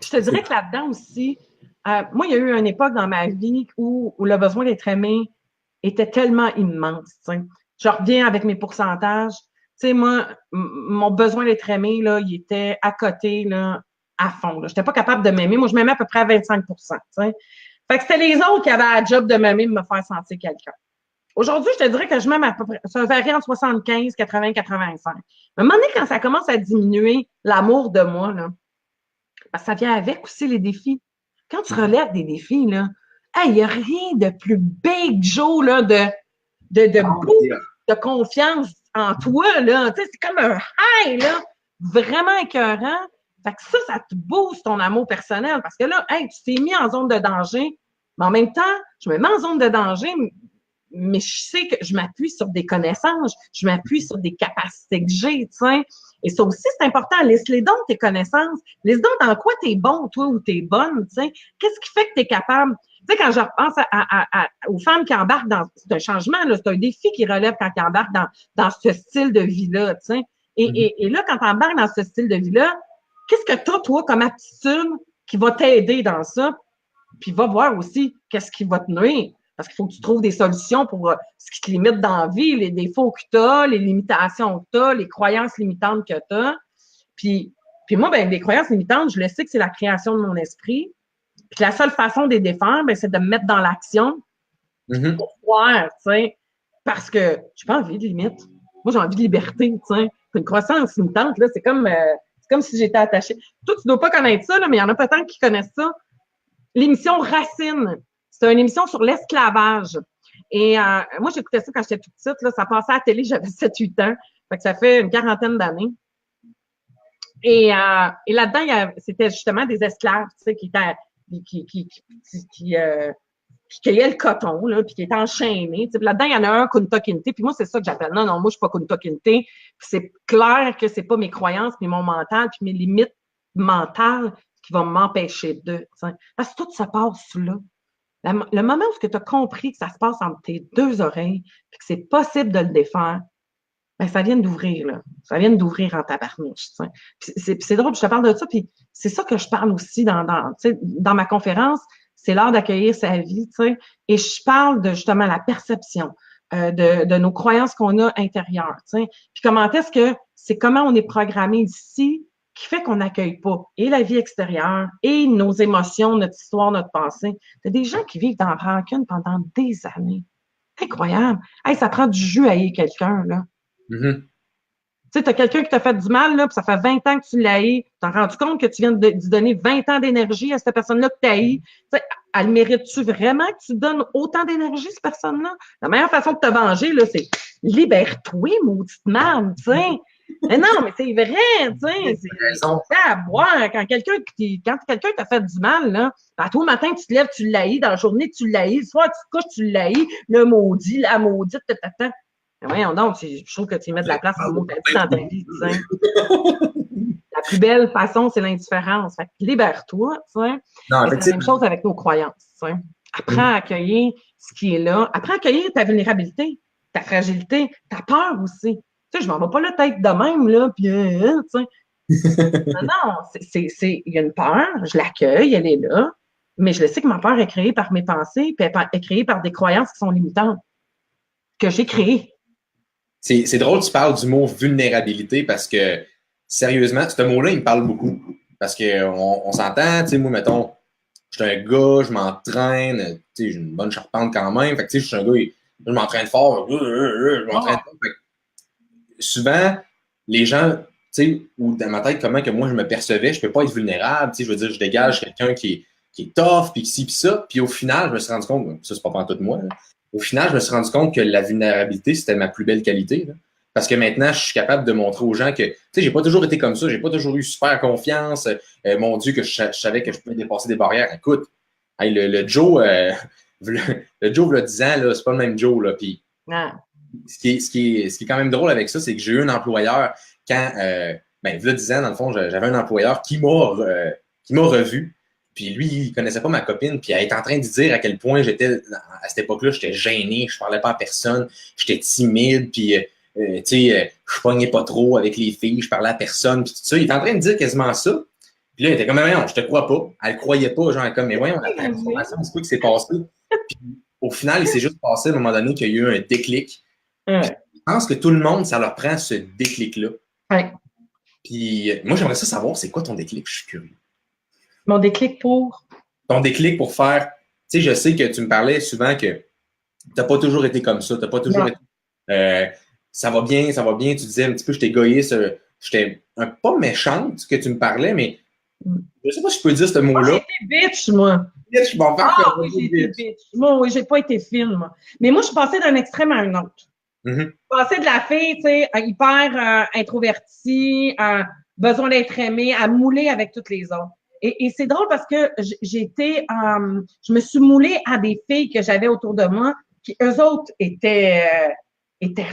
Je te dirais que là-dedans aussi, moi, il y a eu une époque dans ma vie où le besoin d'être aimé était tellement immense. T'sais. Je reviens avec mes pourcentages. Tu sais, moi, mon besoin d'être aimé, là, il était à côté, là, à fond. Je n'étais pas capable de m'aimer. Moi, je m'aimais à peu près à 25 t'sais. Fait que c'était les autres qui avaient la job de m'aimer, de me faire sentir quelqu'un. Aujourd'hui, je te dirais que je m'aime à peu près, ça varie entre 75, 80, 85. À un moment donné, quand ça commence à diminuer l'amour de moi, là, parce que ça vient avec aussi les défis. Quand tu relèves des défis, là, il n'y a rien de plus big, Joe, là, de confiance en toi, là. Tu sais, c'est comme un high, là, vraiment écœurant. Fait que ça te booste ton amour personnel parce que là, hey, tu t'es mis en zone de danger, mais en même temps, je me mets en zone de danger, mais je sais que je m'appuie sur des connaissances, je m'appuie sur des capacités que j'ai, tu sais. Et ça aussi, c'est important. Laisse-les donc tes connaissances. Laisse donc dans quoi t'es bon, toi, ou t'es bonne, tu sais. Qu'est-ce qui fait que t'es capable? Tu sais, quand je repense aux femmes qui embarquent dans c'est un changement, là, c'est un défi qui relève quand ils embarquent dans ce style de vie-là, tu sais. Et là, quand tu embarques dans ce style de vie-là, qu'est-ce que tu as, toi, comme aptitude qui va t'aider dans ça? Puis va voir aussi qu'est-ce qui va te nuire. Parce qu'il faut que tu trouves des solutions pour ce qui te limite dans la vie, les défauts que tu as, les limitations que tu as, les croyances limitantes que tu as. Puis moi, ben, les croyances limitantes, je le sais que c'est la création de mon esprit. Puis la seule façon de les défaire, ben, c'est de me mettre dans l'action pour voir, tu sais, parce que j'ai pas envie de limite. Moi, j'ai envie de liberté, tu sais. Une croissance limitante, là, c'est comme si j'étais attachée. Toi, tu dois pas connaître ça, là, mais il y en a pas tant qui connaissent ça. L'émission Racine, c'est une émission sur l'esclavage. Et moi, j'écoutais ça quand j'étais toute petite, là, ça passait à la télé, j'avais 7-8 ans. Fait que ça fait une quarantaine d'années. Et là-dedans, c'était justement des esclaves, tu sais, qui cueillaient le coton, là, puis qui étaient enchaînés. Tu sais, là-dedans, il y en a un Kunta Kinte, puis moi, c'est ça que j'appelle. Non, moi, je suis pas Kunta Kinte. Puis c'est clair que c'est pas mes croyances, puis mon mental, puis mes limites mentales qui vont m'empêcher de. T'sais. Parce que tout se passe là. Le moment où tu as compris que ça se passe entre tes deux oreilles, puis que c'est possible de le défaire, ben, ça vient d'ouvrir, là. Ça vient d'ouvrir en tabarnouche, tu sais. C'est drôle, je te parle de ça, puis c'est ça que je parle aussi dans ma conférence, c'est l'art d'accueillir sa vie, tu sais. Et je parle de, justement, la perception de nos croyances qu'on a intérieures, tu sais. Puis comment on est programmé ici qui fait qu'on n'accueille pas et la vie extérieure et nos émotions, notre histoire, notre passé. Il y a des gens qui vivent dans la rancune pendant des années. Incroyable. Hey, ça prend du jus à haïr quelqu'un, là. Tu sais, t'as quelqu'un qui t'a fait du mal, là, puis ça fait 20 ans que tu l'as haï. Tu t'en rends compte que tu viens de donner 20 ans d'énergie à cette personne-là que tu as haï. Tu sais, elle mérite-tu vraiment que tu donnes autant d'énergie à cette personne-là? La meilleure façon de te venger, là, c'est libère-toi, maudite merde, tu sais. Mais non, mais c'est vrai, tu sais. C'est à boire. Quand quelqu'un t'a fait du mal, là, à toi, le matin, tu te lèves, tu l'haïs. Dans la journée, tu l'haïs. Le soir, tu te couches, tu l'haïs. Le maudit, la maudite, t'attends. Mais voyons donc, je trouve que tu mets de la place en mot dans ta vie, tu sais. La plus belle façon, c'est l'indifférence. Fait que libère-toi, tu sais. C'est la même chose avec nos croyances, tu sais. Apprends à accueillir ce qui est là. Apprends à accueillir ta vulnérabilité, ta fragilité, ta peur aussi. Tu sais, je m'en vais pas la tête de même, là, puis, tu sais. Non, il y a une peur, je l'accueille, elle est là, mais je le sais que ma peur est créée par mes pensées, puis elle est créée par des croyances qui sont limitantes, que j'ai créées. C'est drôle, tu parles du mot vulnérabilité parce que, sérieusement, ce mot-là, il me parle beaucoup. Parce qu'on s'entend, tu sais, moi, mettons, je suis un gars, je m'entraîne, tu sais, j'ai une bonne charpente quand même. Fait que, tu sais, je suis un gars, je m'entraîne fort, je m'entraîne fort. Fait que, souvent, les gens, tu sais, ou dans ma tête, comment que moi, je me percevais, je peux pas être vulnérable, tu sais, je veux dire, je dégage quelqu'un qui est tough, puis ci, puis ça. Puis au final, je me suis rendu compte, ça, c'est pas pantoute moi, là. Au final, je me suis rendu compte que la vulnérabilité, c'était ma plus belle qualité. Là. Parce que maintenant, je suis capable de montrer aux gens que, tu sais, j'ai pas toujours été comme ça, j'ai pas toujours eu super confiance. Mon Dieu, que je savais que je pouvais dépasser des barrières. Écoute, hey, le Joe, le Joe, il y a 10 ans, là, c'est pas le même Joe, là. Puis, ce qui est quand même drôle avec ça, c'est que j'ai eu un employeur quand, il y a 10 ans, dans le fond, j'avais un employeur qui m'a revu. Puis lui, il connaissait pas ma copine, puis elle était en train de dire à quel point j'étais, à cette époque-là, j'étais gêné, je parlais pas à personne, j'étais timide, puis tu sais, je pognais pas trop avec les filles, je parlais à personne, puis tout ça. Il était en train de dire quasiment ça. Puis là, il était comme, mais non, je te crois pas. Elle croyait pas, genre, comme, mais voyons, la transformation, c'est quoi qui s'est passé? Puis au final, il s'est juste passé à un moment donné qu'il y a eu un déclic. Je pense que tout le monde, ça leur prend ce déclic-là. Ouais. Puis moi, j'aimerais ça savoir, c'est quoi ton déclic? Je suis curieux. Mon déclic pour? Ton déclic pour faire... Tu sais, je sais que tu me parlais souvent que tu n'as pas toujours été comme ça. Tu n'as pas toujours été... ça va bien. Tu disais un petit peu, j'étais égoïste. J'étais pas méchante que tu me parlais, mais je sais pas si je peux dire ce mot-là. J'ai été bitch, moi. Bitch, bon, oui, j'ai été bitch. Moi, oui, j'ai pas été fine, moi. Mais moi, je suis passée d'un extrême à un autre. Je suis passée de la fille, tu sais, hyper introvertie, besoin d'être aimée, à mouler avec toutes les autres. Et c'est drôle parce que je me suis moulée à des filles que j'avais autour de moi qui, eux autres, étaient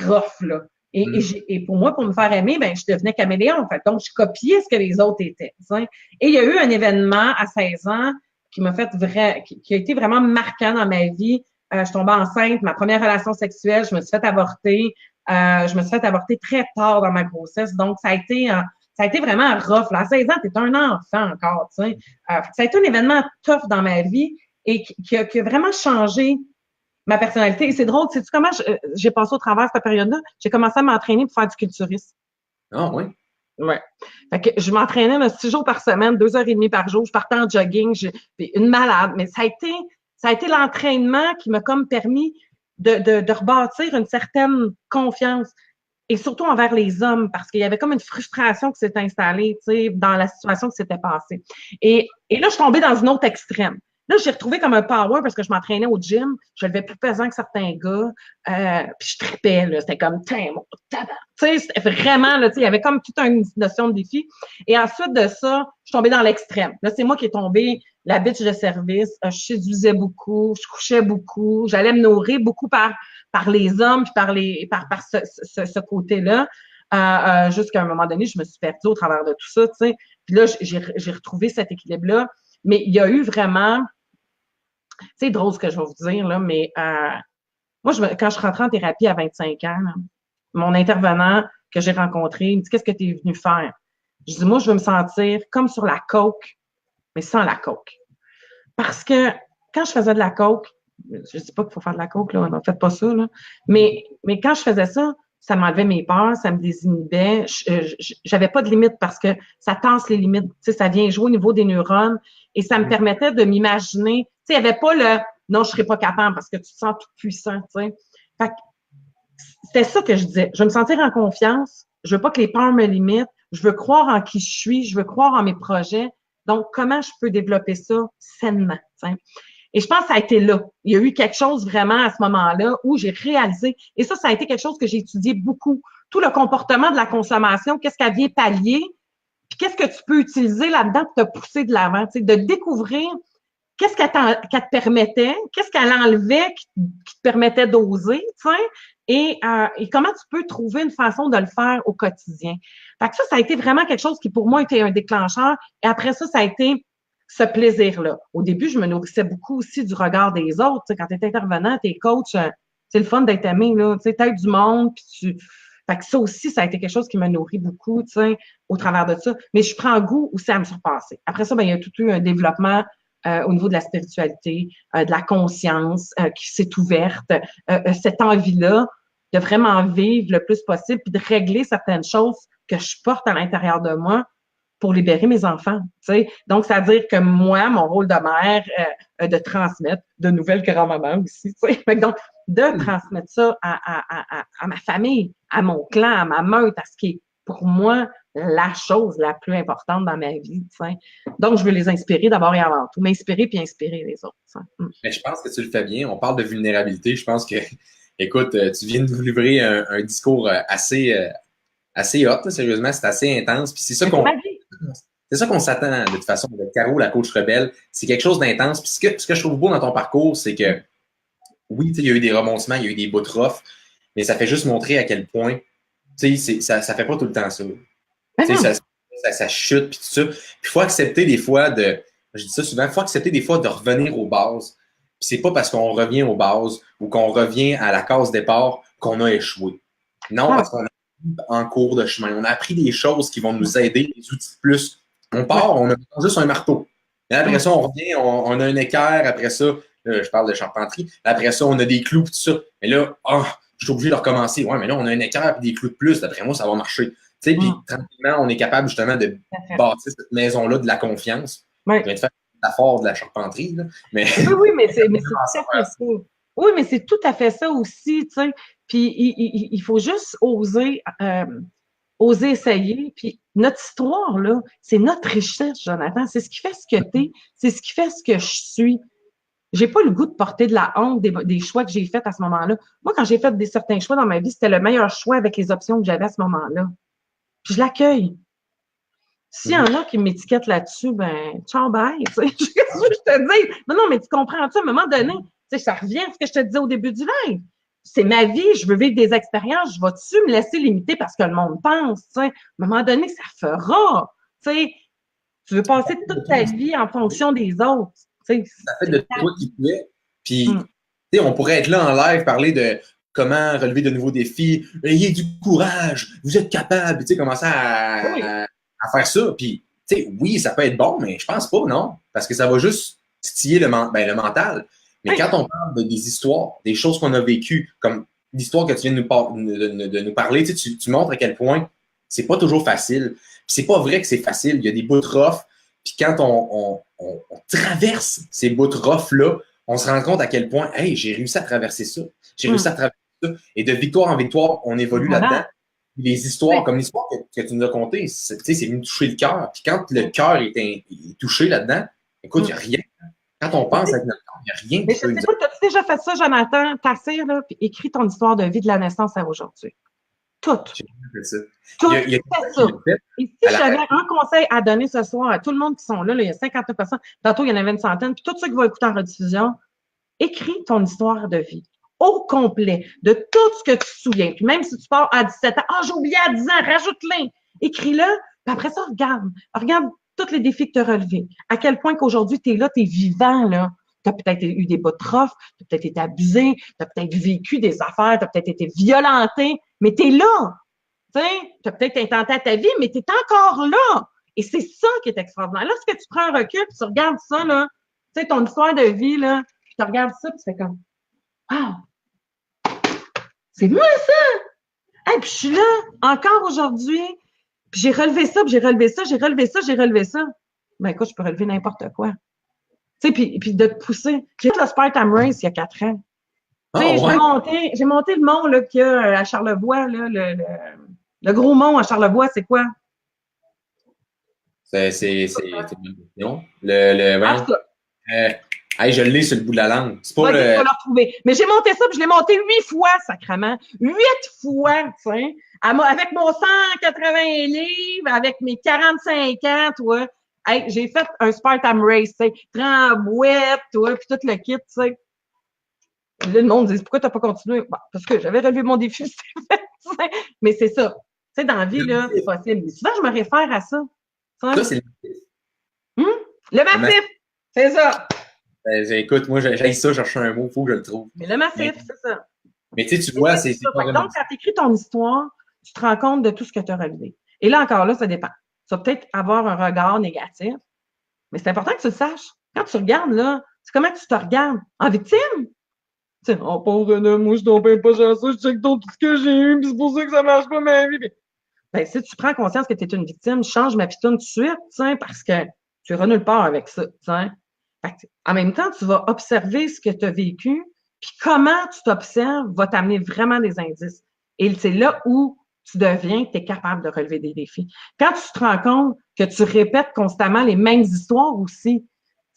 rough, là. Et pour moi, pour me faire aimer, ben, je devenais caméléon, en fait. Donc, je copiais ce que les autres étaient, t'sais. Et il y a eu un événement à 16 ans qui a été vraiment marquant dans ma vie. Je suis tombée enceinte, ma première relation sexuelle, je me suis fait avorter. Je me suis fait avorter très tard dans ma grossesse. Donc, ça a été vraiment rough. Là. À 16 ans, t'es un enfant encore, tu sais. Ça a été un événement tough dans ma vie et qui a vraiment changé ma personnalité. Et c'est drôle, sais-tu comment j'ai passé au travers de cette période-là? J'ai commencé à m'entraîner pour faire du culturisme. Ah oui? Ouais. Fait que je m'entraînais là, 6 jours par semaine, 2 heures et demie par jour. Je partais en jogging, puis une malade. Mais ça a été l'entraînement qui m'a comme permis de rebâtir une certaine confiance. Et surtout envers les hommes, parce qu'il y avait comme une frustration qui s'était installée, tu sais, dans la situation qui s'était passée. Et là, je suis tombée dans une autre extrême. Là, j'ai retrouvé comme un power parce que je m'entraînais au gym, je levais plus pesant que certains gars, puis je tripais, là, c'était comme, tiens, mon tabac. Tu sais, c'était vraiment, là, tu sais, il y avait comme toute une notion de défi. Et ensuite de ça, je suis tombée dans l'extrême. Là, c'est moi qui est tombée la bitch de service. Je séduisais beaucoup, je couchais beaucoup, j'allais me nourrir beaucoup par les hommes, puis par ce côté-là. Jusqu'à un moment donné, je me suis perdue au travers de tout ça, tu sais. Puis là, j'ai retrouvé cet équilibre-là. Mais il y a eu vraiment, c'est drôle ce que je vais vous dire, là, mais moi, quand je rentrais en thérapie à 25 ans, là, mon intervenant que j'ai rencontré, il me dit, qu'est-ce que tu es venu faire? Je dis, moi, je veux me sentir comme sur la coke, mais sans la coke. Parce que quand je faisais de la coke, je dis pas qu'il faut faire de la coke, là, ne faites pas ça, là, mais quand je faisais ça, ça m'enlevait mes peurs, ça me désinhibait. J'avais pas de limite parce que ça tasse les limites. Tu sais, ça vient jouer au niveau des neurones et ça me permettait de m'imaginer. Tu sais, il n'y avait pas le non, je serais pas capable parce que tu te sens tout puissant. Tu sais. Fait que c'était ça que je disais. Je veux me sentir en confiance. Je veux pas que les peurs me limitent. Je veux croire en qui je suis. Je veux croire en mes projets. Donc, comment je peux développer ça sainement? Tu sais. Et je pense que ça a été là. Il y a eu quelque chose vraiment à ce moment-là où j'ai réalisé, et ça a été quelque chose que j'ai étudié beaucoup, tout le comportement de la consommation, qu'est-ce qu'elle vient pallier, puis qu'est-ce que tu peux utiliser là-dedans pour te pousser de l'avant, tu sais, de découvrir qu'est-ce qu'elle te permettait, qu'est-ce qu'elle enlevait qui te permettait d'oser, tu sais, et comment tu peux trouver une façon de le faire au quotidien. Fait que ça a été vraiment quelque chose qui, pour moi, était un déclencheur. Et après ça a été ce plaisir-là. Au début, je me nourrissais beaucoup aussi du regard des autres. Tu sais, quand tu es intervenant, tu es coach, c'est le fun d'être aimé, là. Tu sais, t'aides du monde, puis tu. Fait que ça aussi, ça a été quelque chose qui me nourrit beaucoup, tu sais, au travers de ça. Mais je prends goût aussi à me surpasser. Après ça, ben, il y a tout eu un développement au niveau de la spiritualité, de la conscience qui s'est ouverte, cette envie-là de vraiment vivre le plus possible, puis de régler certaines choses que je porte à l'intérieur de moi pour libérer mes enfants. Tu sais. Donc, c'est-à-dire que moi, mon rôle de mère, de transmettre de nouvelles grand-mamans aussi. Tu sais. Donc, de transmettre ça à ma famille, à mon clan, à ma meute, à ce qui est pour moi la chose la plus importante dans ma vie. Tu sais. Donc, je veux les inspirer d'abord et avant tout. M'inspirer puis inspirer les autres. Tu sais. Mais je pense que tu le fais bien. On parle de vulnérabilité. Je pense que, écoute, tu viens de nous livrer un discours assez hot, là, sérieusement. C'est assez intense. Puis c'est ça qu'on s'attend de toute façon de Caro, la coach rebelle. C'est quelque chose d'intense. Puis ce que je trouve beau dans ton parcours, c'est que oui, il y a eu des rebondissements, il y a eu des bouts de rough, mais ça fait juste montrer à quel point ça fait pas tout le temps ça. Ça chute puis tout ça. Puis il faut accepter des fois je dis ça souvent, il faut accepter des fois de revenir aux bases. Puis c'est pas parce qu'on revient aux bases ou qu'on revient à la case départ qu'on a échoué. Non, parce qu'on a en cours de chemin. On a appris des choses qui vont nous aider, des outils de plus. On part, on a juste un marteau. Et après ça, on revient, on a un équerre. Après ça, là, je parle de charpenterie. Après ça, on a des clous et tout ça. Mais là, je suis obligé de recommencer. Ouais, mais là, on a un équerre et des clous de plus. D'après moi, ça va marcher. Tu sais, puis tranquillement, on est capable justement de bâtir cette maison-là de la confiance. Je viens de faire une métaphore de la charpenterie. Là, mais... Oui, mais c'est tout à fait ça. Oui, mais c'est tout à fait ça aussi, tu sais. Puis il faut juste oser essayer. Puis notre histoire, là, c'est notre richesse, Jonathan. C'est ce qui fait ce que t'es. C'est ce qui fait ce que je suis. J'ai pas le goût de porter de la honte des choix que j'ai faits à ce moment-là. Moi, quand j'ai fait certains choix dans ma vie, c'était le meilleur choix avec les options que j'avais à ce moment-là. Puis je l'accueille. S'il y en a qui m'étiquettent là-dessus, ben, ciao, bye. Tu sais, je te dis. Non, mais tu comprends-tu, à un moment donné, tu sais, ça revient à ce que je te disais au début du live. C'est ma vie, je veux vivre des expériences, je vais-tu me laisser limiter parce que le monde pense, tu sais. À un moment donné, ça fera. Tu sais, tu veux passer toute ta vie en fonction des autres. Tu sais, ça fait de toi qui tu es. Puis, tu sais, on pourrait être là en live, parler de comment relever de nouveaux défis. Ayez du courage, vous êtes capable. Tu sais, commencer à faire ça. Puis, tu sais, oui, ça peut être bon, mais je pense pas, non? Parce que ça va juste titiller le mental. Mais quand on parle des histoires, des choses qu'on a vécues, comme l'histoire que tu viens de nous parler, tu montres à quel point c'est pas toujours facile. Puis c'est pas vrai que c'est facile. Il y a des bouts rough. Puis quand on traverse ces bouts rough-là, on se rend compte à quel point, hey, j'ai réussi à traverser ça. J'ai réussi à traverser ça. Et de victoire en victoire, on évolue là-dedans. Les histoires, comme l'histoire que tu nous as contée, c'est venu toucher le cœur. Puis quand le cœur est touché là-dedans, écoute, il n'y a rien. Quand on pense avec notre cœur, il n'y a rien Mais qui peut nous je sais pas, t'as-tu déjà fait ça, Jonathan? T'assires, là, puis écris ton histoire de vie de la naissance à aujourd'hui. Tout. J'ai jamais fait ça. Tout. Il y a ça. Et si j'avais un conseil à donner ce soir à tout le monde qui sont là, il y a 59 personnes, tantôt il y en avait une centaine, puis tous ceux qui vont écouter en rediffusion, écris ton histoire de vie au complet, de tout ce que tu te souviens. Puis même si tu pars à 17 ans, j'ai oublié à 10 ans, rajoute-le, écris-le, puis après ça, regarde tous les défis que tu as relevés. À quel point qu'aujourd'hui, tu es là, tu es vivant, là. Tu as peut-être eu des bouts de rough, tu as peut-être été abusé, tu as peut-être vécu des affaires, tu as peut-être été violenté, mais tu es là. Tu as peut-être intenté à ta vie, mais tu es encore là. Et c'est ça qui est extraordinaire. Lorsque tu prends un recul, tu regardes ça, là, tu sais, ton histoire de vie, là, puis tu regardes ça, puis tu fais comme, wow, c'est moi ça! Hey, puis je suis là, encore aujourd'hui, puis j'ai relevé ça, puis j'ai relevé ça, j'ai relevé ça, j'ai relevé ça. Ben écoute, je peux relever n'importe quoi. Tu sais, puis de te pousser. J'ai fait le Spartan Race il y a 4 ans. Tu sais, j'ai monté le mont là, qu'il y a à Charlevoix, là, le gros mont à Charlevoix, c'est quoi? C'est une bonne question. Je l'ai sur le bout de la langue. C'est pas le retrouver. Mais j'ai monté ça, puis je l'ai monté 8 fois, sacrément. 8 fois, tu sais. Avec mon 180 livres, avec mes 45 ans, toi. Hey, j'ai fait un Spartan Race, tu sais. Trembouette, toi, puis tout le kit, tu sais. Là, le monde dit, pourquoi t'as pas continué? Bon, parce que j'avais relevé mon défi, mais c'est ça. Tu sais, dans la vie, là, c'est possible. Mais souvent, je me réfère à ça. Ça, c'est le massif. C'est ça. Écoute, moi, j'ai ça, chercher un mot, il faut que je le trouve. Mais le massif, c'est ça. Mais tu sais, tu vois, c'est pas vraiment. Donc, quand tu écris ton histoire, tu te rends compte de tout ce que tu as relevé. Et là, encore là, ça dépend. Tu vas peut-être avoir un regard négatif, mais c'est important que tu le saches. Quand tu regardes, là, c'est comment tu te regardes? En victime? Tu sais, oh, pauvre homme, moi, je tombe pas chanceux, je check tout ce que j'ai eu, puis c'est pour ça que ça marche pas ma vie. Ben, si tu prends conscience que tu es une victime, change ma pitoune tout de suite, parce que tu iras nulle part avec ça, en même temps, tu vas observer ce que tu as vécu, puis comment tu t'observes va t'amener vraiment des indices. Et c'est là où tu deviens que tu es capable de relever des défis. Quand tu te rends compte que tu répètes constamment les mêmes histoires aussi,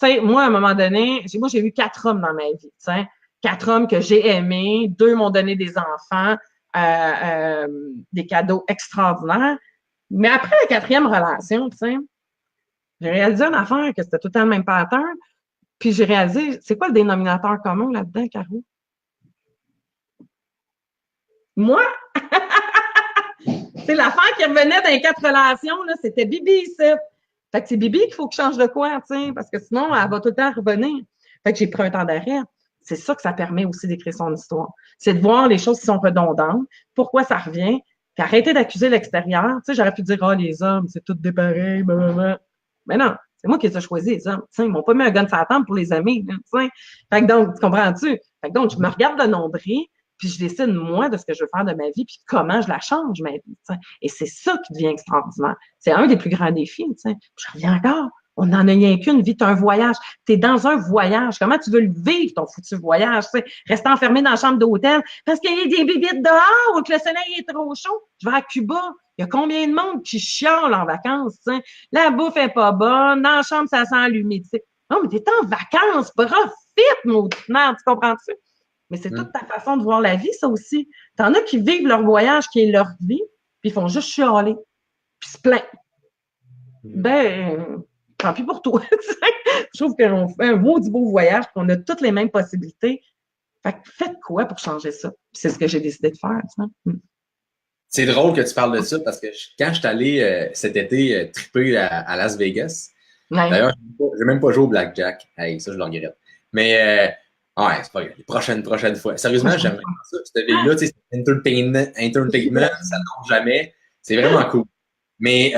tu sais, moi, à un moment donné, j'ai eu 4 hommes dans ma vie, 4 hommes que j'ai aimés, 2 m'ont donné des enfants, des cadeaux extraordinaires. Mais après la 4e relation, j'ai réalisé une affaire que c'était tout le temps le même pattern. Puis j'ai réalisé, c'est quoi le dénominateur commun là-dedans, Caro? Moi? C'est l'affaire qui revenait dans les 4 relations, là, c'était Bibi ici. Fait que c'est Bibi qu'il faut que change de quoi, parce que sinon, elle va tout le temps revenir. Fait que j'ai pris un temps d'arrêt. C'est ça que ça permet aussi d'écrire son histoire. C'est de voir les choses qui sont redondantes, pourquoi ça revient, puis arrêter d'accuser l'extérieur. J'aurais pu dire, les hommes, c'est tout des pareils, blablabla. Mais non, c'est moi qui les ai choisis, les hommes. Ils m'ont pas mis un gun sur la table pour les aimer. Fait que donc, tu comprends-tu? Fait que donc, je me regarde de nombril, puis je décide, moi, de ce que je veux faire de ma vie, puis comment je la change, ma vie. Et c'est ça qui devient extraordinaire. C'est un des plus grands défis. Je reviens encore. On n'en a rien qu'une vie, t'as un voyage. T'es dans un voyage. Comment tu veux le vivre, ton foutu voyage? Rester enfermé dans la chambre d'hôtel parce qu'il y a des bibites dehors ou que le soleil est trop chaud. Je vais à Cuba. Il y a combien de monde qui chiale en vacances? La bouffe est pas bonne. Dans la chambre, ça sent l'humidité. Non, mais t'es en vacances. Profite, maudite merde. Tu comprends-tu? Mais c'est toute ta façon de voir la vie, ça aussi. T'en as qui vivent leur voyage, qui est leur vie, puis ils font juste chialer, puis se plaindre. Ben, tant pis pour toi. Je trouve qu'on fait un maudit beau voyage, qu'on a toutes les mêmes possibilités. Fait que faites quoi pour changer ça? C'est ce que j'ai décidé de faire. C'est drôle que tu parles de ça parce que quand je suis allé cet été triper à Las Vegas, d'ailleurs, je n'ai même pas joué au Blackjack. Hey, ça, je le regrette. Mais, ouais, c'est pas grave. Prochaine fois. Sérieusement, j'aime vraiment ça. Cette ville-là, c'est entertainment, ça ne tombe jamais. C'est vraiment cool. Mais,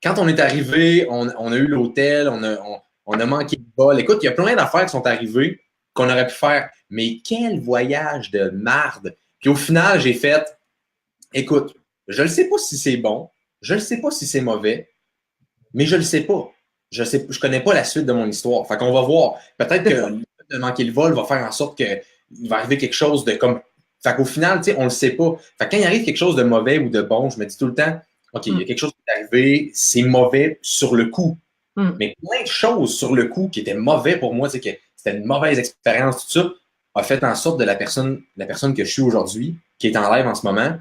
quand on est arrivé, on a eu l'hôtel, on a manqué de vol. Écoute, il y a plein d'affaires qui sont arrivées qu'on aurait pu faire. Mais quel voyage de marde! Puis au final, j'ai fait, écoute, je ne sais pas si c'est bon, je ne sais pas si c'est mauvais, mais je ne le sais pas. Je connais pas la suite de mon histoire. Fait qu'on va voir. Peut-être que le fait de manquer le vol va faire en sorte qu'il va arriver quelque chose de comme. Fait qu'au final, tu sais, on le sait pas. Fait que quand il arrive quelque chose de mauvais ou de bon, je me dis tout le temps, OK, il y a quelque chose qui est arrivé, c'est mauvais sur le coup. Mais plein de choses sur le coup qui étaient mauvais pour moi, c'est que c'était une mauvaise expérience, tout ça, a fait en sorte de la personne que je suis aujourd'hui, qui est en live en ce moment,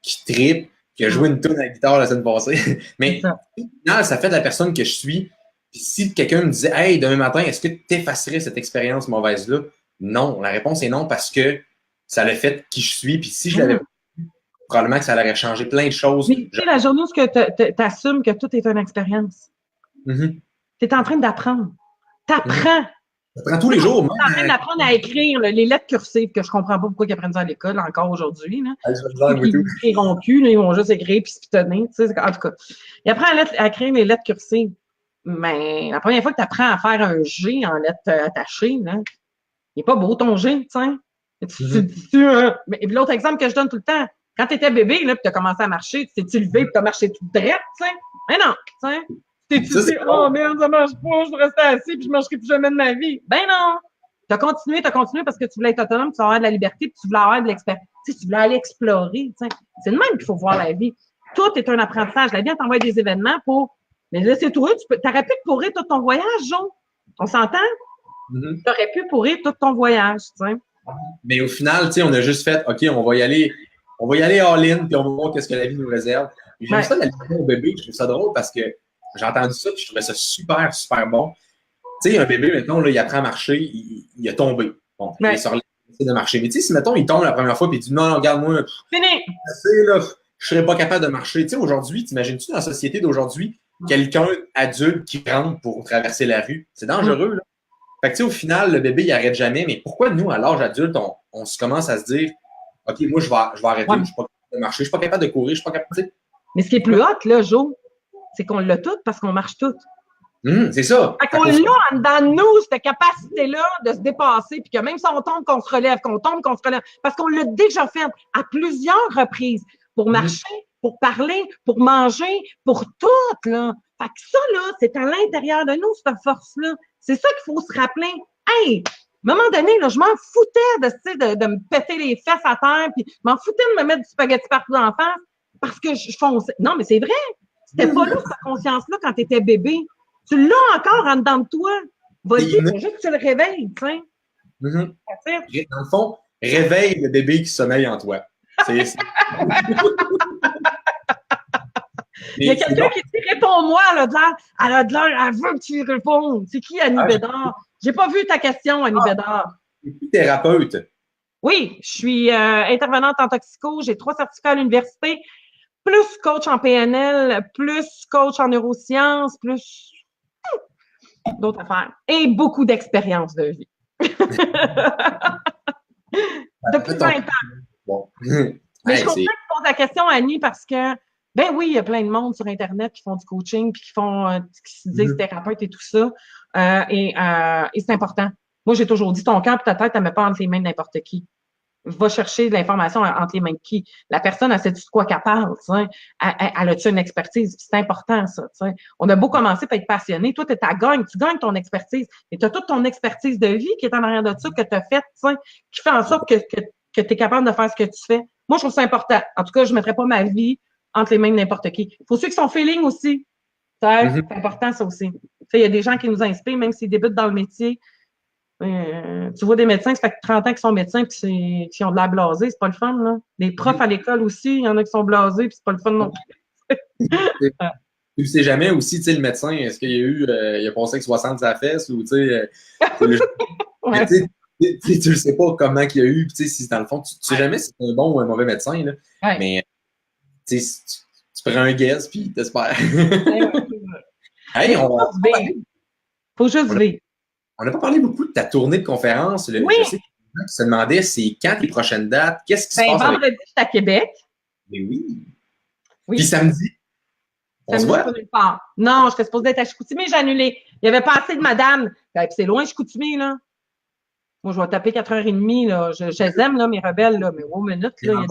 qui trippe, qui a joué une tonne à la guitare la semaine passée. Mais au final, ça fait de la personne que je suis. Puis si quelqu'un me disait, hey, demain matin, est-ce que tu effacerais cette expérience mauvaise-là? Non. La réponse est non parce que ça l'a fait qui je suis. Puis si je l'avais probablement que ça aurait changé plein de choses. Mais tu sais, la journée où tu assumes que tout est une expérience. Tu es en train d'apprendre. Tu apprends. Tu apprends tous les jours. Tu es en train d'apprendre à écrire les lettres cursives, que je ne comprends pas pourquoi ils apprennent ça à l'école encore aujourd'hui. Ils n'écriront plus, là, ils vont juste écrire puis se pitonner. Tu sais, en tout cas, ils apprennent à écrire les lettres cursives. Mais la première fois que tu apprends à faire un G en lettres attachées, là, il n'est pas beau ton G, Mais l'autre exemple que je donne tout le temps, quand tu étais bébé, là, puis tu as commencé à marcher, tu t'es levé, puis tu as marché tout droit, tu sais. Mais non, tu sais. Tu dis, oh merde, ça marche pas, je vais rester assis, puis je ne marcherai plus jamais de ma vie. Ben non! Tu as continué parce que tu voulais être autonome, tu voulais avoir de la liberté, puis tu voulais avoir de l'expérience. Tu sais, tu voulais aller explorer, tu sais. C'est de même qu'il faut voir la vie. Tout est un apprentissage. La vie, elle t'envoie des événements pour. Mais là, c'est tout. T'aurais pu pourrir tout ton voyage, Jo. On s'entend? T'aurais pu pourrir tout ton voyage, tu sais. Mais au final, tu sais, on a juste fait, OK, on va y aller all-in, puis on va voir qu'est-ce que la vie nous réserve. J'aime ça, la livrer au bébé. Je trouve ça drôle parce que j'ai entendu ça, puis je trouvais ça super, super bon. Tu sais, un bébé, maintenant, là, il apprend à marcher, il a tombé. Bon, il est sur de marcher. Mais tu sais, si, mettons, il tombe la première fois, puis il dit, non, regarde-moi, fini! Là, je serais pas capable de marcher. Tu sais, aujourd'hui, t'imagines-tu dans la société d'aujourd'hui, quelqu'un adulte qui rentre pour traverser la rue? C'est dangereux, là. Fait que, tu sais, au final, le bébé, il arrête jamais. Mais pourquoi, nous, à l'âge adulte, on se commence à se dire, OK, moi, je vais arrêter, je suis pas capable de marcher, je suis pas capable de courir, je suis pas capable de. Mais ce qui est plus hot, là, Jo, c'est qu'on l'a tout parce qu'on marche tout. C'est ça. Fait qu'on l'a en dedans de nous, cette capacité-là de se dépasser, puis que même si on tombe, qu'on se relève, qu'on tombe, qu'on se relève, parce qu'on l'a déjà fait à plusieurs reprises pour marcher, pour parler, pour manger, pour tout, là. Fait que ça, là, c'est à l'intérieur de nous, cette force-là. C'est ça qu'il faut se rappeler. Hey! À un moment donné, là, je m'en foutais de me péter les fesses à terre, puis je m'en foutais de me mettre du spaghetti partout en face parce que je fonçais. Non, mais c'est vrai. C'était pas là, cette conscience-là, quand tu étais bébé. Tu l'as encore en dedans de toi. Vas-y, il faut juste que tu le réveilles, tu sais. Dans le fond, réveille le bébé qui sommeille en toi. Il y a quelqu'un qui dit, réponds-moi, elle a de l'air, elle veut que tu y répondes. C'est qui, Annie Bédard? J'ai pas vu ta question, Annie Bédard. Je suis thérapeute. Oui, je suis intervenante en toxico, j'ai 3 certificats à l'université, plus coach en PNL, plus coach en neurosciences, plus d'autres affaires. Et beaucoup d'expérience de vie. Depuis 20 ans. Bon. Mais je comprends que tu poses la question, Annie, parce que, ben oui, il y a plein de monde sur Internet qui font du coaching puis qui se disent thérapeutes et tout ça. Et c'est important. Moi, j'ai toujours dit, ton cœur et ta tête, tu ne mets pas entre les mains de n'importe qui. Va chercher de l'information entre les mains de qui. La personne, elle sait-tu de quoi qu'elle parle, tu sais? Elle a-tu une expertise? C'est important, ça, tu sais. On a beau commencer par être passionné. Toi, tu gagnes ton expertise. Et tu as toute ton expertise de vie qui est en arrière de ça, que tu as faite, tu sais, qui fait en sorte que tu es capable de faire ce que tu fais. Moi, je trouve ça important. En tout cas, je ne mettrais pas ma vie entre les mains de n'importe qui. Il faut ceux qui sont feeling aussi. C'est important, ça aussi. Tu sais, il y a des gens qui nous inspirent, même s'ils débutent dans le métier. Tu vois des médecins, ça fait 30 ans qu'ils sont médecins puis qui ont de la blasée, c'est pas le fun, là. Des profs à l'école aussi, il y en a qui sont blasés puis c'est pas le fun non plus. Tu sais jamais aussi, tu sais, le médecin, est-ce qu'il y a eu, il a passé avec 60 à la fesse ou, tu sais, tu le sais pas comment il y a eu, tu sais, si dans le fond, tu sais jamais si c'est un bon ou un mauvais médecin, là. Mais, tu sais, tu prends un guess puis t'espères. Hey, faut juste vivre. On n'a pas parlé beaucoup de ta tournée de conférence. Oui. Je sais que les gens qui se demandaient c'est quand les prochaines dates, qu'est-ce qui se passe? Vendredi, je suis à Québec. Mais oui. Puis samedi, on se voit? Non, j'étais supposée d'être à Chicoutimi, j'ai annulé. Il n'y avait pas assez de madame. Puis c'est loin, Chicoutimi, là. Moi, je vais taper 4h30, là. Je les aime, là, mes rebelles, là. Mais 1 minute, là, il y a des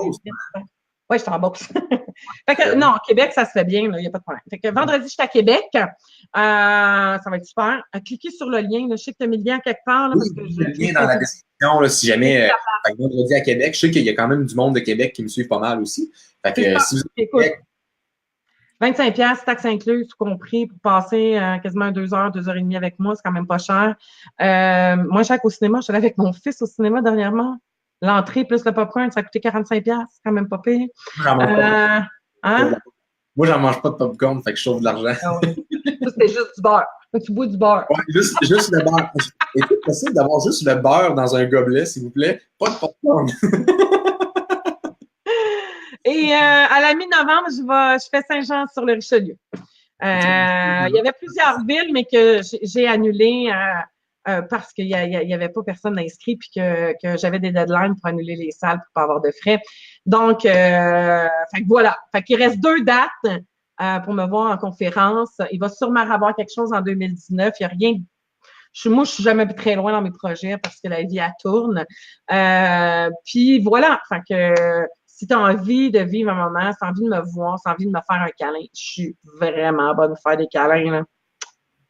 Oui, je suis en Beauce. Fait que, non, Québec, ça se fait bien, il n'y a pas de problème. Fait que vendredi, je suis à Québec. Ça va être super. Cliquez sur le lien. Là. Je sais que tu as mis le lien quelque part. Là, Oui, parce que le lien dans la description, là, si jamais, fait que vendredi à Québec, je sais qu'il y a quand même du monde de Québec qui me suivent pas mal aussi. Fait que si vous êtes Écoute, 25$, taxes incluses, tout compris, pour passer quasiment 2 heures et demie avec moi, c'est quand même pas cher. Moi, chaque au cinéma, je suis allée avec mon fils au cinéma dernièrement. L'entrée plus le popcorn, ça a coûté 45$, c'est quand même pas pire. j'en mange pas. Hein? Moi, j'en mange pas de popcorn, fait que je sauve de l'argent. Ah ouais. Ça, c'était juste du beurre. Tu bois du beurre. Ouais, juste le beurre. Est-il possible d'avoir juste le beurre dans un gobelet, s'il vous plaît? Pas de popcorn. Et à la mi-novembre, je fais Saint-Jean-sur-le-Richelieu. Il y avait plusieurs villes, mais que j'ai annulées parce qu'il y avait pas personne d'inscrit puis que j'avais des deadlines pour annuler les salles pour pas avoir de frais. Donc, fait que voilà. Fait qu'il reste 2 dates pour me voir en conférence. Il va sûrement avoir quelque chose en 2019. Il y a rien. Moi, je suis jamais très loin dans mes projets parce que la vie, elle tourne. Puis voilà. Fait que si tu as envie de vivre un moment, si tu as envie de me voir, si tu as envie de me faire un câlin, je suis vraiment bonne pour faire des câlins. Là.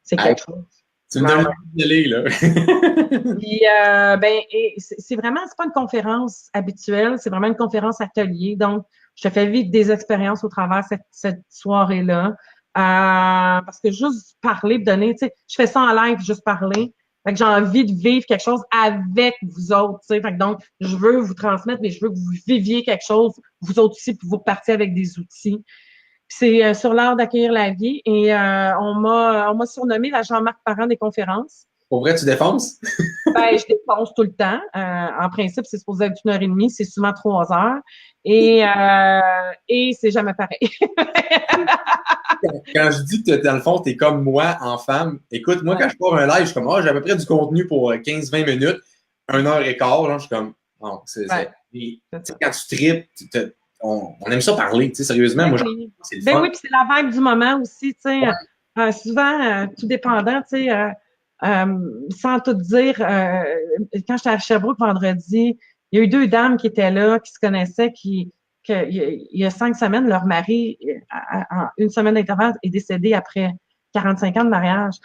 C'est quelque chose. Tu me donnes envie d'aller, là. Puis, c'est vraiment, c'est pas une conférence habituelle, c'est vraiment une conférence atelier. Donc, je te fais vivre des expériences au travers de cette soirée-là. Parce que juste parler, donner, tu sais, je fais ça en live, juste parler. Fait que j'ai envie de vivre quelque chose avec vous autres, tu sais. Fait que donc, je veux vous transmettre, mais je veux que vous viviez quelque chose, vous autres aussi, puis vous repartiez avec des outils. C'est sur l'art d'accueillir la vie et on m'a surnommé la Jean-Marc Parent des conférences. Pour vrai, tu défonces? Ben, je dépense tout le temps. En principe, c'est supposé être 1 heure et demie, c'est souvent 3 heures. Et c'est jamais pareil. Quand je dis que dans le fond, t'es comme moi en femme, écoute, moi, quand je pars un live, je suis comme, j'ai à peu près du contenu pour 15-20 minutes, 1 heure et quart, là, je suis comme, non, quand tu tripes, on aime ça parler, tu sais, sérieusement, moi, c'est le fun. Ben oui, puis c'est la vibe du moment aussi, tu sais. Souvent, tout dépendant, tu sais, sans tout dire, quand j'étais à Sherbrooke vendredi, il y a eu 2 dames qui étaient là, qui se connaissaient, il y a 5 semaines, leur mari, en 1 semaine d'intervalle, est décédé après 45 ans de mariage.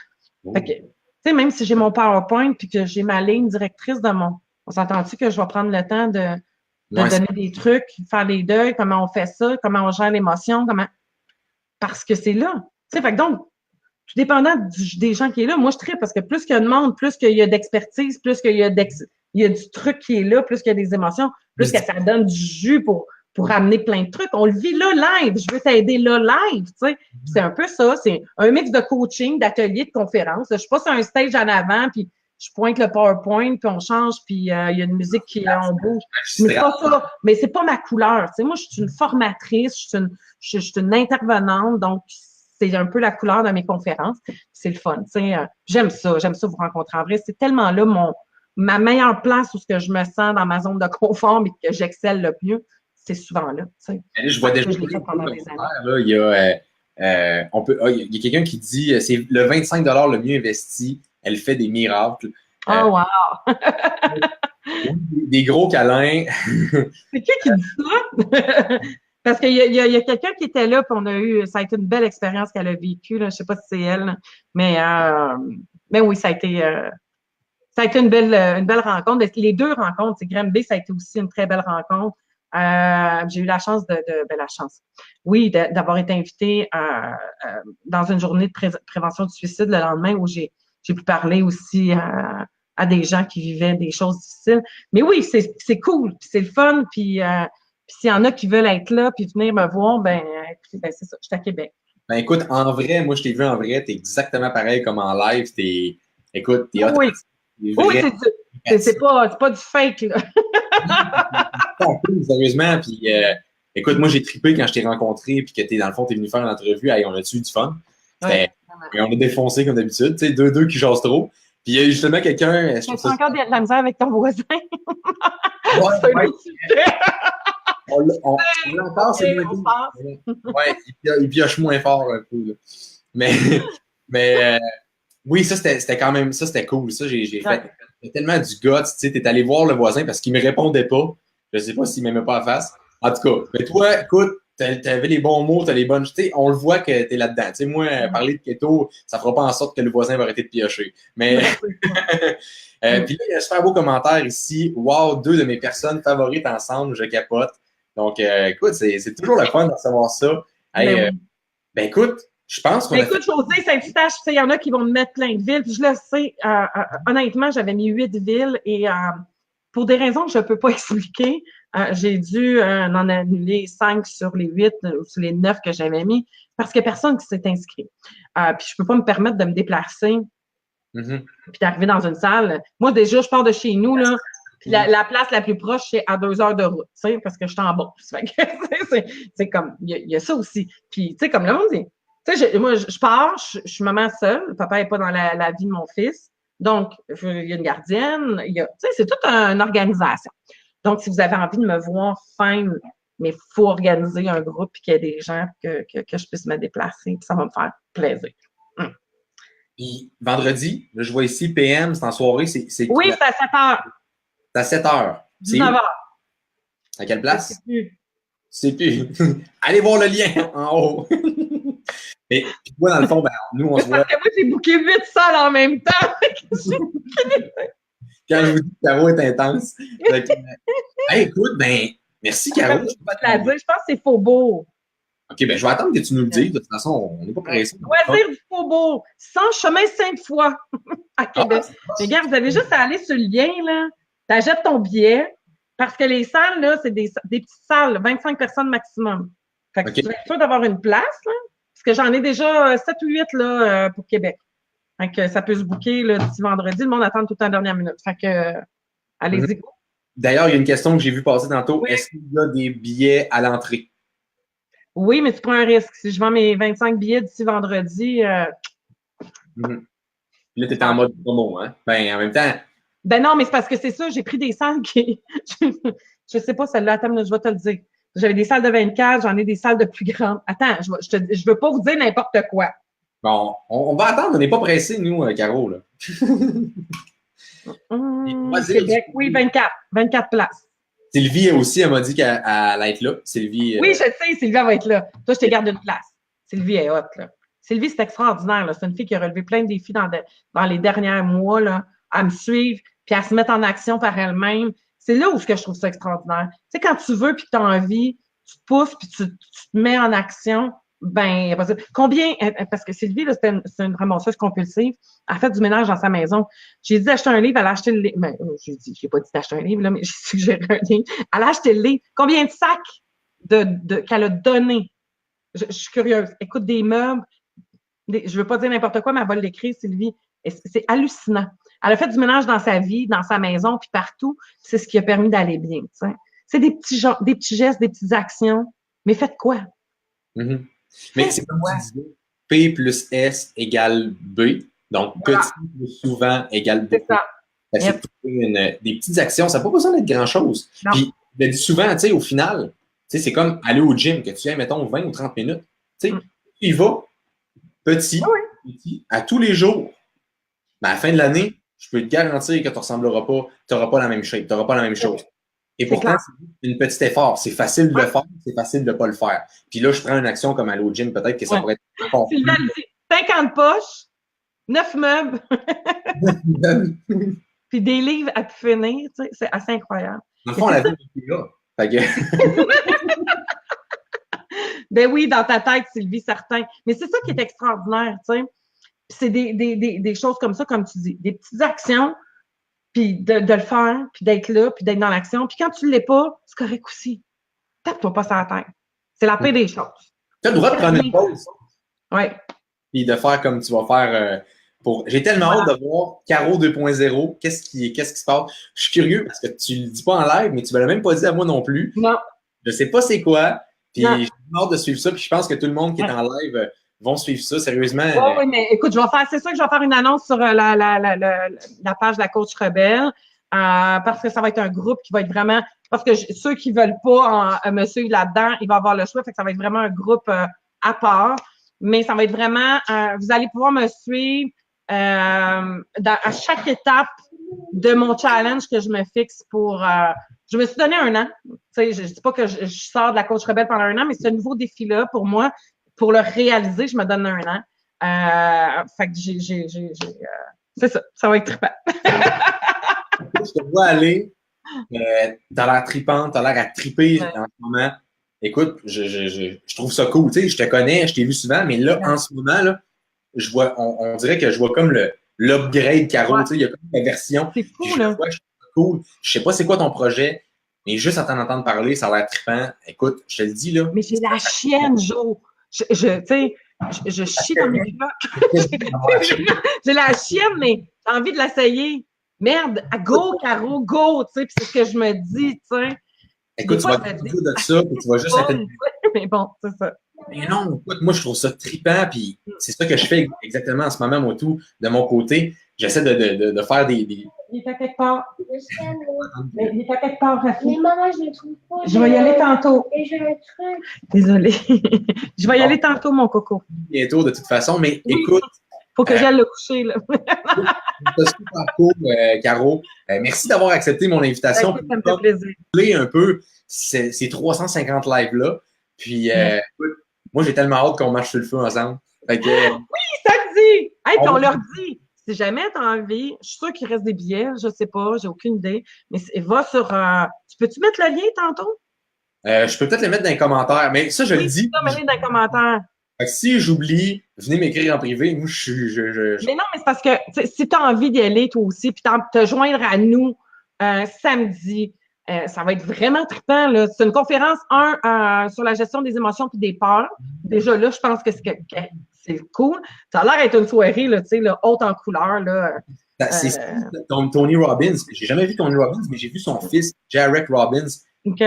Fait que, tu sais, même si j'ai mon PowerPoint puis que j'ai ma ligne directrice on s'entend-tu que je vais prendre le temps de donner des trucs, faire les deuils, comment on fait ça, comment on gère l'émotion, parce que c'est là. Tu sais, fait que donc, tout dépendant des gens qui est là, moi, je tripe parce que plus qu'il y a de monde, plus qu'il y a d'expertise, plus qu'il y a du truc qui est là, plus qu'il y a des émotions, plus que ça donne du jus pour amener plein de trucs. On le vit là live. Je veux t'aider là live, tu sais. C'est un peu ça. C'est un mix de coaching, d'atelier, de conférence. Je suis pas sur un stage en avant, puis je pointe le PowerPoint, puis on change, puis il y a une musique qui on bouge. Mais c'est pas ça. Mais c'est pas ma couleur. Tu sais, moi, je suis une formatrice, je suis une intervenante, donc c'est un peu la couleur de mes conférences. C'est le fun. Tu sais, j'aime ça vous rencontrer en vrai. C'est tellement là ma meilleure place où ce que je me sens dans ma zone de confort, mais que j'excelle le mieux, c'est souvent là. Tu sais. Je vois déjà pendant des années. Là, il y a quelqu'un qui dit c'est le 25 $ le mieux investi, elle fait des miracles. Oh wow! Des gros câlins. C'est qui dit ça? Parce qu'il y a quelqu'un qui était là, puis ça a été une belle expérience qu'elle a vécue. Là. Je ne sais pas si c'est elle, mais oui, ça a été une belle rencontre. Les 2 rencontres, c'est Granby, ça a été aussi une très belle rencontre. J'ai eu la chance oui, d'avoir été invitée dans une journée de prévention du suicide le lendemain où j'ai pu parler aussi à des gens qui vivaient des choses difficiles. Mais oui, c'est cool, puis c'est le fun, puis s'il y en a qui veulent être là puis venir me voir, c'est ça, je suis à Québec. Ben écoute, en vrai, moi je t'ai vu en vrai, t'es exactement pareil comme en live, écoute, t'es hot. Oui, c'est pas du fake, là. Sérieusement, puis écoute, moi j'ai trippé quand je t'ai rencontré puis que dans le fond, t'es venu faire une entrevue, hey, on a-tu eu du fun? Et on a défoncé comme d'habitude, tu sais, deux qui jasent trop. Puis il y a justement quelqu'un. Tu as encore de la misère avec ton voisin. On l'entend, c'est moins bien. Ouais, il pioche moins fort un peu. Là. Mais oui, ça c'était quand même, ça c'était cool. Ça, j'ai fait tellement du guts. Tu sais, t'es allé voir le voisin parce qu'il me répondait pas. Je sais pas s'il m'aimait pas à face. En tout cas, mais toi, écoute, t'avais les bons mots, t'as les bonnes. Tu sais, on le voit que t'es là-dedans. Tu sais, moi, parler de keto, ça fera pas en sorte que le voisin va arrêter de piocher. Mais puis là, il y a un super beau commentaire ici. Wow, 2 de mes personnes favorites ensemble, je capote. Donc, écoute, c'est toujours le fun de savoir ça. Hey, ben écoute, je pense qu'on a écoute, José, Saint-Eustache, tu sais, il y en a qui vont me mettre plein de villes. Puis je le sais, honnêtement, j'avais mis 8 villes et pour des raisons que je ne peux pas expliquer, j'ai dû en annuler 5 sur les 8 ou sur les 9 que j'avais mis parce qu'il n'y a personne qui s'est inscrit. Puis je ne peux pas me permettre de me déplacer puis d'arriver dans une salle. Moi, déjà, je pars de chez nous, là, puis la place la plus proche, c'est à 2 heures de route, tu sais, parce que je suis en bas. C'est comme, il y a ça aussi. Puis, tu sais, comme le monde dit, tu sais, moi, je pars, je suis maman seule, papa n'est pas dans la vie de mon fils, donc, il y a une gardienne, tu sais, c'est toute une organisation. Donc, si vous avez envie de me voir, fine, mais il faut organiser un groupe et qu'il y ait des gens que je puisse me déplacer, puis ça va me faire plaisir. Puis, vendredi, là, je vois ici, PM, c'est en soirée, c'est oui, c'est à 7 heures. C'est à 7 heures. 19 heures. À quelle place? C'est plus. Allez voir le lien en haut. Mais puis toi, dans le fond, ben, nous, on se voit. Parce que moi, j'ai booké 8 salles en même temps. Quand je vous dis que Caro est intense. Hey, écoute, ben, merci, Caro. Je pense que c'est Faubourg. OK, ben, je vais attendre que tu nous le dises. De toute façon, on n'est pas pressé. Loisir du Faubourg, sans chemin Sainte-Foy à Québec. Mais regarde, vous avez juste à aller sur le lien, là. Tu achètes ton billet, parce que les salles, là, c'est des petites salles, 25 personnes maximum. Fait que tu vas être sûr d'avoir une place, là, parce que j'en ai déjà 7 ou 8 là, pour Québec. Fait que ça peut se booker là, d'ici vendredi. Le monde attend tout en dernière minute. Fait que allez-y. D'ailleurs, il y a une question que j'ai vue passer tantôt. Oui. Est-ce qu'il y a des billets à l'entrée? Oui, mais tu prends un risque. Si je vends mes 25 billets d'ici vendredi. Là, tu es en mode promo, hein? Ben, en même temps. Ben non, mais c'est parce que c'est ça, j'ai pris des salles qui. Je sais pas, celle-là, attends, je vais te le dire. J'avais des salles de 24, j'en ai des salles de plus grandes. Attends, je veux pas vous dire n'importe quoi. Bon, on va attendre, on n'est pas pressés, nous, Caro, là. Québec, oui, 24 places. Sylvie aussi, elle m'a dit qu'elle allait être là. Sylvie. Oui, je sais, Sylvie, elle va être là. Toi, je te garde une place. Sylvie est hot, là. Sylvie, c'est extraordinaire, là. C'est une fille qui a relevé plein de défis dans les derniers mois, là, à me suivre, puis à se mettre en action par elle-même. C'est là où je trouve ça extraordinaire. Tu sais, quand tu veux puis que tu as envie, tu te pousses puis tu te mets en action, ben, combien, parce que Sylvie, là, c'est une ramasseuse compulsive, elle a fait du ménage dans sa maison. J'ai dit d'acheter un livre, elle a acheté le livre. Ben, j'ai pas dit d'acheter un livre, là, mais j'ai suggéré un livre. Elle a acheté le livre. Combien de sacs qu'elle a donné? Je suis curieuse. Écoute, des meubles, je veux pas dire n'importe quoi, mais elle va l'écrire, Sylvie. C'est hallucinant. Elle a fait du ménage dans sa vie, dans sa maison, puis partout. C'est ce qui a permis d'aller bien. T'sais. C'est des petits gestes, des petites actions. Mais faites quoi? Mm-hmm. Mais c'est comme tu disais, P plus S égale B. Donc, petit plus souvent égale beaucoup. C'est ça. Des petites actions. Ça n'a pas besoin d'être grand-chose. Puis, je le dis souvent, tu sais, au final, c'est comme aller au gym, que tu aies, mettons, 20 ou 30 minutes. Tu sais, tu y vas petit, à tous les jours. Mais à la fin de l'année, je peux te garantir que tu ne ressembleras pas, tu n'auras pas la même shape, tu n'auras pas la même chose. Et pourtant, c'est un petit effort. C'est facile de le faire, c'est facile de ne pas le faire. Puis là, je prends une action comme aller au gym, peut-être que ça pourrait être encore plus. 50 poches, 9 meubles, puis des livres à finir, tu sais, c'est assez incroyable. Dans le fond, la vie est là. Ben oui, dans ta tête, Sylvie, certain. Mais c'est ça qui est extraordinaire, tu sais. C'est des choses comme ça, comme tu dis, des petites actions, puis de le faire, puis d'être là, puis d'être dans l'action. Puis quand tu ne l'es pas, c'est correct aussi. Tape-toi pas sur la tête. C'est la paix des choses. Tu as le droit de prendre une pause. Oui. Puis de faire comme tu vas faire pour. J'ai tellement hâte de voir Caro 2.0. Qu'est-ce qui se passe? Je suis curieux parce que tu ne le dis pas en live, mais tu ne me l'as même pas dit à moi non plus. Non. Je ne sais pas c'est quoi. Puis j'ai hâte de suivre ça. Puis je pense que tout le monde qui est en live vont suivre ça, sérieusement. Oui, mais écoute, c'est sûr que je vais faire une annonce sur la page de la coach rebelle, parce que ça va être un groupe qui va être vraiment, parce que ceux qui veulent pas me suivre là-dedans, il va avoir le choix, fait que ça va être vraiment un groupe à part, mais ça va être vraiment, vous allez pouvoir me suivre à chaque étape de mon challenge que je me fixe pour... je me suis donné 1 an. Tu sais, je dis pas que je sors de la coach rebelle pendant 1 an, mais ce nouveau défi-là, pour moi, pour le réaliser, je me donne 1 an. Fait que c'est ça. Ça va être trippant. Je te vois aller. T'as l'air trippante, t'as l'air à tripper en ce moment. Écoute, je trouve ça cool. Tu sais, je te connais, je t'ai vu souvent, mais là, en ce moment, là, je vois, on dirait que je vois comme l'upgrade Caro. Tu sais, il y a comme la version. C'est fou, là. Je trouve ça cool. Je sais pas c'est quoi ton projet, mais juste à t'en entendre parler, ça a l'air trippant. Écoute, je te le dis, là. Mais j'ai la chienne, Jo. Tu sais, je chie dans mes culottes. J'ai la chienne, mais j'ai envie de l'essayer. Merde, go, Caro, go, tu sais, puis c'est ce que je me dis, tu sais. Écoute, tu vas te dire de ça, puis tu vas juste être... Mais bon, c'est ça. Mais non, écoute, moi, je trouve ça trippant, puis c'est ça que je fais exactement en ce moment, moi, tout, de mon côté. J'essaie de faire des... Il est à quelque part. Je sais, Mais il est à quelque part, Rafi. mais maman, je le trouve pas. Je vais y aller tantôt. Et je le truc. Désolée. Je vais y aller tantôt, mon coco. Bientôt, de toute façon, mais écoute... Faut que j'aille le coucher, là. C'est super cool, Caro. Merci d'avoir accepté mon invitation. Ça me fait plaisir. Un peu ces 350 lives-là. Puis, écoute, moi, j'ai tellement hâte qu'on marche sur le feu ensemble. Fait que, oui, samedi! Hey, puis on leur dit, si jamais tu as envie, je suis sûre qu'il reste des billets, je sais pas, j'ai aucune idée, mais va sur... tu peux-tu mettre le lien tantôt? Je peux peut-être le mettre dans les commentaires, mais ça, je le dis. Oui, tu peux dans les commentaires. Fait que si j'oublie, venez m'écrire en privé. Moi, Mais non, mais c'est parce que si tu as envie d'y aller, toi aussi, puis te joindre à nous samedi, ça va être vraiment trippant, là. C'est une conférence, sur la gestion des émotions puis des peurs. Déjà, là, je pense que c'est cool. Ça a l'air d'être une soirée, là, tu sais, haute en couleur, là. C'est Tony Robbins. J'ai jamais vu Tony Robbins, mais j'ai vu son fils, Jarek Robbins. OK.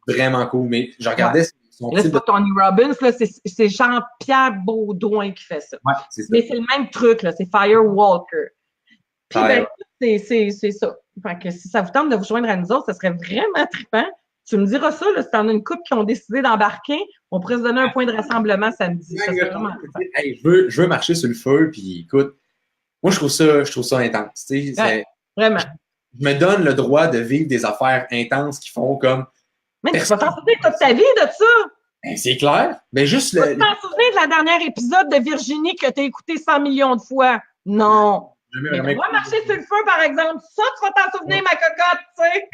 Vraiment cool. Mais je regardais son là, c'est pas Tony Robbins, là, c'est Jean-Pierre Baudouin qui fait ça. Ouais, c'est ça. Mais c'est le même truc, là, c'est Firewalker. Puis, ben, c'est ça. Fait que si ça vous tente de vous joindre à nous autres, ça serait vraiment trippant. Tu me diras ça, là, si t'en as une couple qui ont décidé d'embarquer, on pourrait se donner un point de rassemblement samedi. Ça serait vraiment hey, je veux marcher sur le feu, puis écoute, moi, je trouve ça intense. Tu sais, ouais, vraiment. Je me donne le droit de vivre des affaires intenses qui font comme... Mais tu vas t'en souvenir toute ta vie de ça! Ben, c'est clair. Ben, juste tu vas t'en souvenir de la dernière épisode de Virginie que tu as écouté 100 millions de fois? Non! Mais tu vas marcher sur le feu, par exemple. Ça, tu vas t'en souvenir, ma cocotte, tu sais.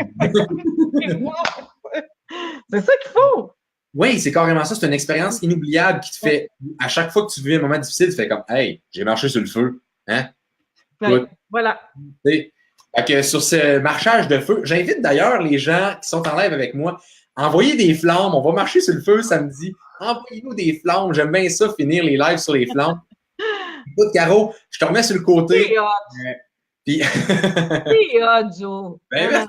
C'est ça qu'il faut. Oui, c'est carrément ça. C'est une expérience inoubliable qui te fait, à chaque fois que tu vis un moment difficile, tu fais comme, hey, j'ai marché sur le feu. Hein? Ouais, voilà. Fait que sur ce marchage de feu, j'invite d'ailleurs les gens qui sont en live avec moi, envoyez des flammes. On va marcher sur le feu samedi. Envoyez-nous des flammes. J'aime bien ça, finir les lives sur les flammes. Écoute, Caro, je te remets sur le côté. C'est hot. Puis... c'est hot, Joe. Ben,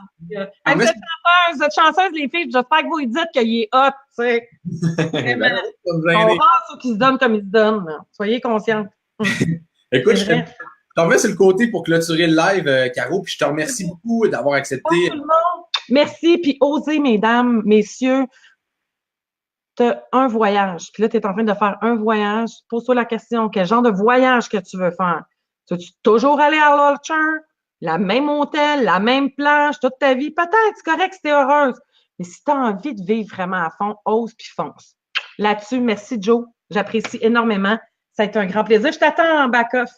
vous êtes chanceuse, les filles. J'espère que vous lui dites qu'il est hot, tu sais. Ben, on rend ceux qui se donnent comme ils se donnent. Là. Soyez conscients. Écoute, je te remets sur le côté pour clôturer le live, Caro, puis je te remercie beaucoup d'avoir accepté. Tout le monde. Merci, puis osez, mesdames, messieurs. Tu as un voyage, puis là, tu es en train de faire un voyage. Pose-toi la question, quel genre de voyage que tu veux faire? Tu toujours aller à l'Ulcher, la même hôtel, la même plage, toute ta vie? Peut-être, c'est correct si tu es heureuse. Mais si tu as envie de vivre vraiment à fond, ose puis fonce. Là-dessus, merci, Joe. J'apprécie énormément. Ça a été un grand plaisir. Je t'attends en back-off.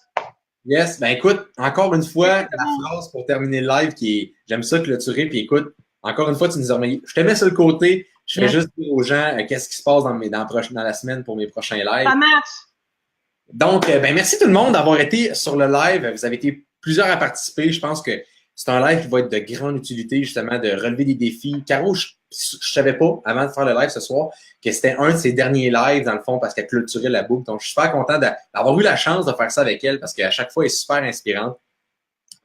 Yes, ben écoute, encore une fois, la phrase pour terminer le live qui est « J'aime ça clôturer », puis écoute, encore une fois, tu nous as remis. Je te mets sur le côté. Je vais juste dire aux gens qu'est-ce qui se passe dans la semaine pour mes prochains lives. Ça marche. Donc, ben merci tout le monde d'avoir été sur le live. Vous avez été plusieurs à participer. Je pense que c'est un live qui va être de grande utilité, justement, de relever des défis. Caro, je savais pas, avant de faire le live ce soir, que c'était un de ses derniers lives, dans le fond, parce qu'elle clôturait la boucle. Donc, je suis super content d'avoir eu la chance de faire ça avec elle, parce qu'à chaque fois, elle est super inspirante.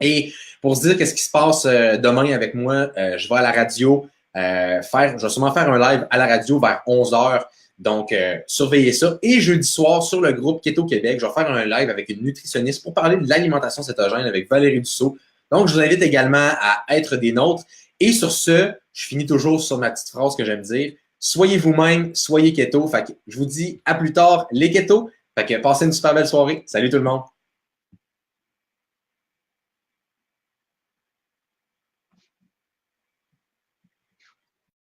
Et pour se dire qu'est-ce qui se passe demain avec moi, je vais à la radio je vais sûrement faire un live à la radio vers 11h. Donc, surveillez ça. Et jeudi soir, sur le groupe Keto Québec, je vais faire un live avec une nutritionniste pour parler de l'alimentation cétogène avec Valérie Dussault. Donc, je vous invite également à être des nôtres. Et sur ce, je finis toujours sur ma petite phrase que j'aime dire. Soyez vous-même, soyez keto. Fait que je vous dis à plus tard, les ketos. Fait que passez une super belle soirée. Salut tout le monde.